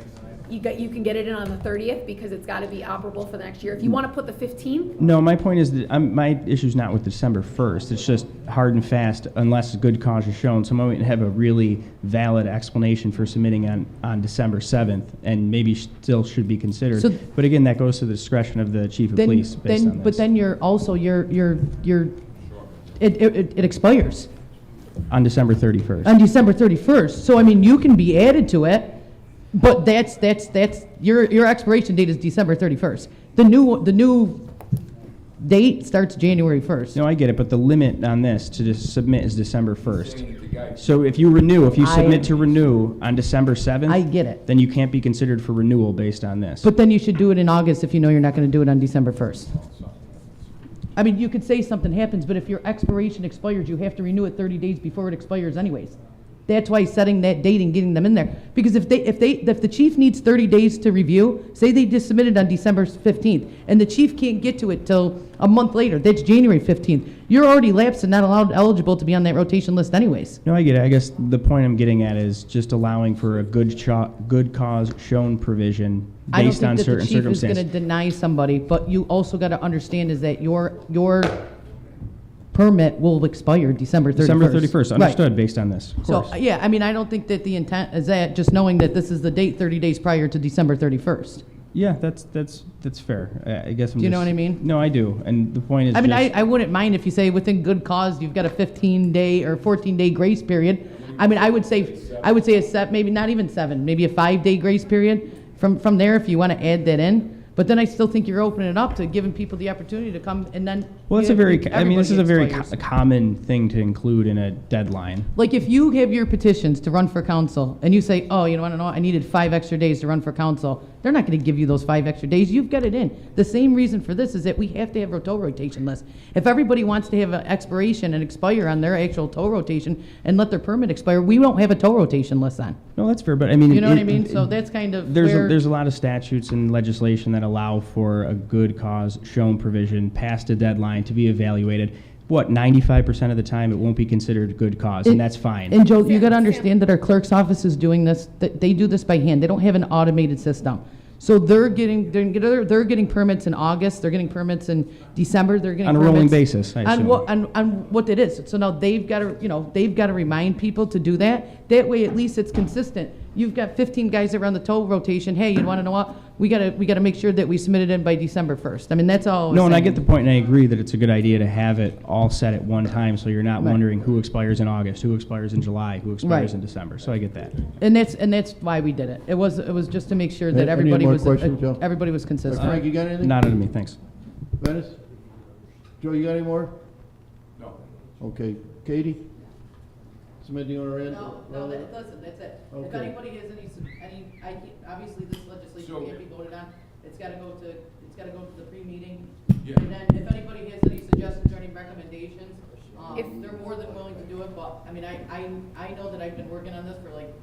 you can get it in on the 30th because it's got to be operable for the next year. If you want to put the 15th,
No, my point is that my issue's not with December 1st. It's just hard and fast unless good cause is shown. Someone might have a really valid explanation for submitting on December 7th and maybe still should be considered.
So-
But again, that goes to the discretion of the chief of
Then,
police based on
then,
this.
but then you're also, it expires
On December 31st.
on December 31st. So, I mean, you can be added to it, but that's, your expiration date is December 31st. The new date starts January 1st.
No, I get it, but the limit on this to just submit is December 1st.
Saying that the guy-
So if you submit to renew on December 7th.
I get it.
Then you can't be considered for renewal based on this.
But then you should do it in August if you know you're not going to do it on December 1st. I mean, you could say something happens, but if your expiration expires, you have to renew it 30 days before it expires anyways. That's why setting that date and getting them in there. Because if the chief needs 30 days to review, say they just submitted on December 15th, and the chief can't get to it till a month later, that's January 15th. You're already lapsed and not eligible to be on that rotation list anyways.
No, I get it. I guess the point I'm getting at is just allowing for a good cause shown provision
I don't
based on
think that the
certain
chief is going to
circumstances.
deny somebody, but you also got to understand is that your permit will expire December 31st.
December 31st,
Right.
understood based on this, of
So,
course.
yeah, I mean, I don't think that the intent is that, just knowing that this is the date 30 days prior to December 31st.
Yeah, that's fair. I guess I'm
Do you know
just-
what I mean?
No, I do. And the point is
I mean,
just-
I wouldn't mind if you say within good cause, you've got a 15-day or 14-day grace period. I mean, I would say maybe not even 7, maybe a 5-day grace period from there if you want to add that in. But then I still think you're opening it up to giving people the opportunity to come and then.
Well, it's this is a very common thing to include in a deadline.
Like if you have your petitions to run for council and you say, oh, you know, I don't know, I needed 5 extra days to run for council, they're not gonna give you those 5 extra days. You've got it in. The same reason for this is that we have to have a tow rotation list. If everybody wants to have an expiration and expire on their actual tow rotation and let their permit expire, we won't have a tow rotation list on.
No, that's fair, but I mean.
You know what I mean? So that's kind of where.
There's a lot of statutes and legislation that allow for a good cause shown provision past a deadline to be evaluated. What, 95% of the time, it won't be considered a good cause, and that's fine.
And Joe, you gotta understand that our clerk's office is doing this, that they do this by hand. They don't have an automated system. So they're getting permits in August, they're getting permits in December, they're getting
On a
permits.
rolling basis, I assume.
On what it is. So now they've gotta remind people to do that. That way, at least it's consistent. You've got 15 guys around the tow rotation. Hey, you wanna know what? We gotta make sure that we submit it in by December 1st. I mean, that's all.
No, and I get the point, and I agree that it's a good idea to have it all set at one time, so you're not
Right.
wondering who expires in August, who expires in July, who expires
Right.
in December, so I get that.
And that's why we did it. It was just to make sure that
Any
everybody
more
was,
questions, Joe?
everybody was consistent.
Frank, you got anything?
Not out of me, thanks.
Venice? Joe, you got any more?
No.
Okay. Katie? Something on our end?
Listen, that's it. If
Okay.
anybody has obviously this legislation can't be voted on, it's gotta go to the pre-meeting.
Yeah.
And then if anybody has any suggestions or any recommendations, they're more than willing to do it, but, I mean, I know that I've been working on this for like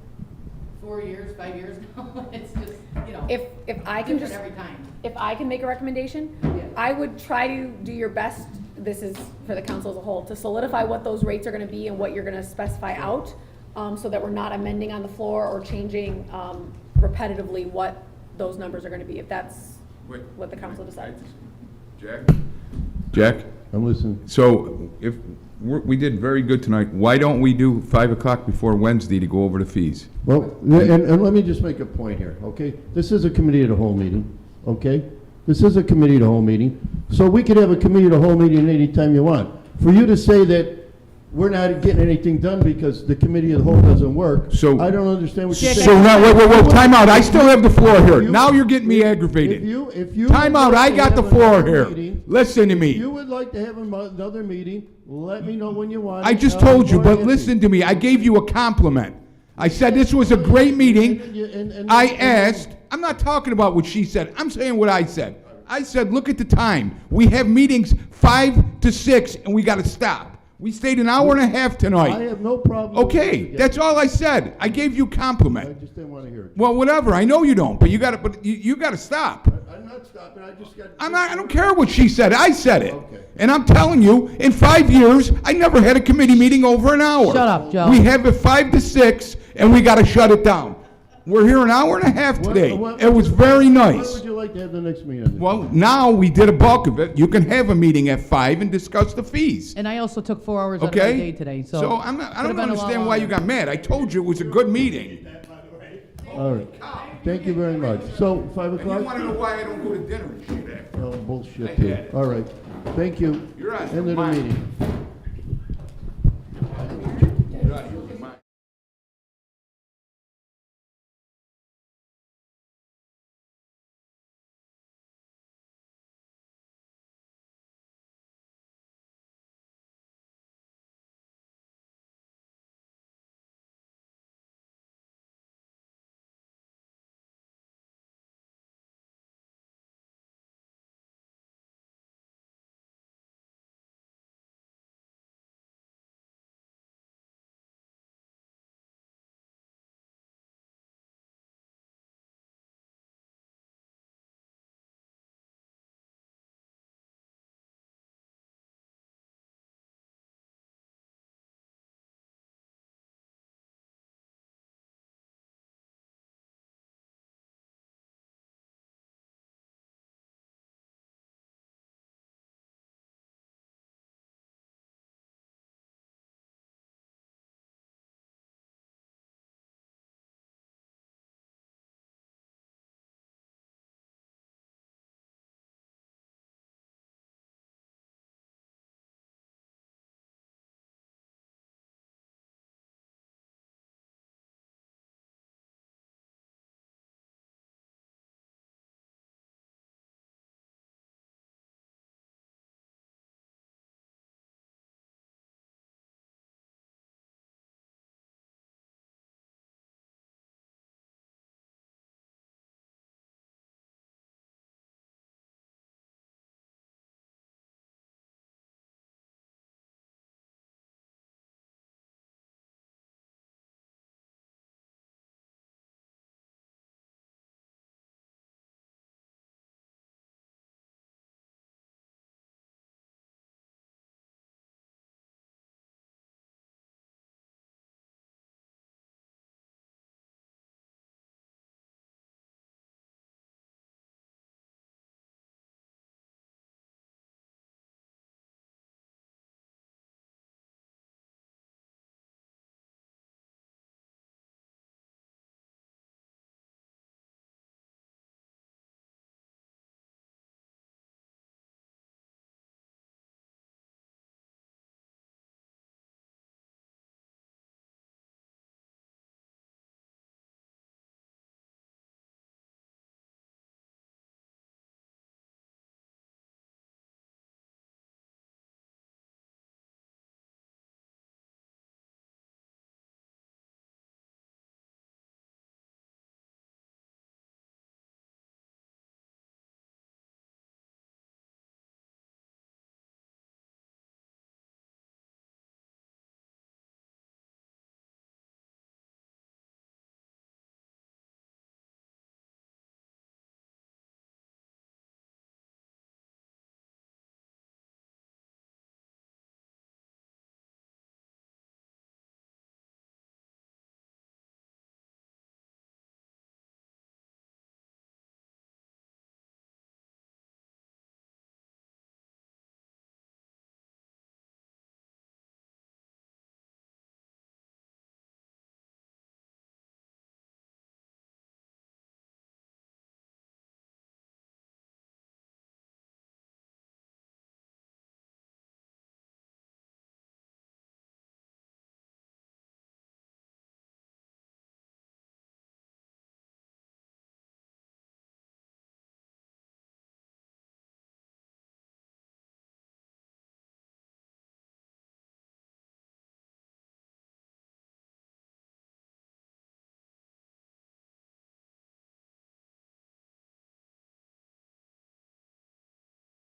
4 years, 5 years now. It's just,
If I can
different
just,
every time.
if I can make a recommendation,
Yeah.
I would try to do your best, this is for the council as a whole, to solidify what those rates are gonna be and what you're gonna specify out, so that we're not amending on the floor or changing, repetitively what those numbers are gonna be, if that's
Wait.
what the council decides.
Jack?
I'm listening.
So if we did very good tonight, why don't we do 5 o'clock before Wednesday to go over the fees?
Well, and let me just make a point here, okay? This is a committee of the whole meeting, okay? This is a committee of the whole meeting, so we could have a committee of the whole meeting anytime you want. For you to say that we're not getting anything done because the committee of the whole doesn't work,
So-
I don't understand what you're
So
saying.
now, wait, time out, I still have the floor here.
If you-
Now you're getting me
if
aggravated.
you
Time
would
out,
like
I
to
got the
have
floor
another
here.
meeting-
Listen to
If
me.
you would like to have another meeting, let me know when you want.
I
it.
just
I'll
told you,
go
but
ahead.
listen to me, I gave you a compliment. I said this was a great meeting. I asked, I'm not talking about what she said, I'm saying what I said. I said, look at the time. We have meetings 5 to 6 and we gotta stop. We stayed an hour and a half
I
tonight.
have no problem. with
Okay,
it.
that's all I said. I gave you a
I
compliment.
just didn't want to hear it.
Well, whatever, I know you don't, but you gotta stop.
I'm not stopping, I just got.
I don't care what she said, I said it.
Okay.
And I'm telling you, in 5 years, I never had a committee meeting over an hour.
Shut up, Joe.
We have it 5 to 6, and we gotta shut it down. We're here an hour and a half today. It was very
When
nice.
would you like to have the next meeting?
Well, now we did a bulk of it. You can have a meeting at 5 and discuss the fees.
And I also took 4 hours out of my
Okay?
day today, so.
I
could've
don't
been a lot
understand why you
longer.
got mad. I told you it was a good meeting.
All right, thank you very much. So, 5
And you
o'clock?
wanna know why I don't go to dinner and shit after?
No, bullshit
I
too.
had it.
All right, thank you.
You're out of
End of the
your mind.
meeting.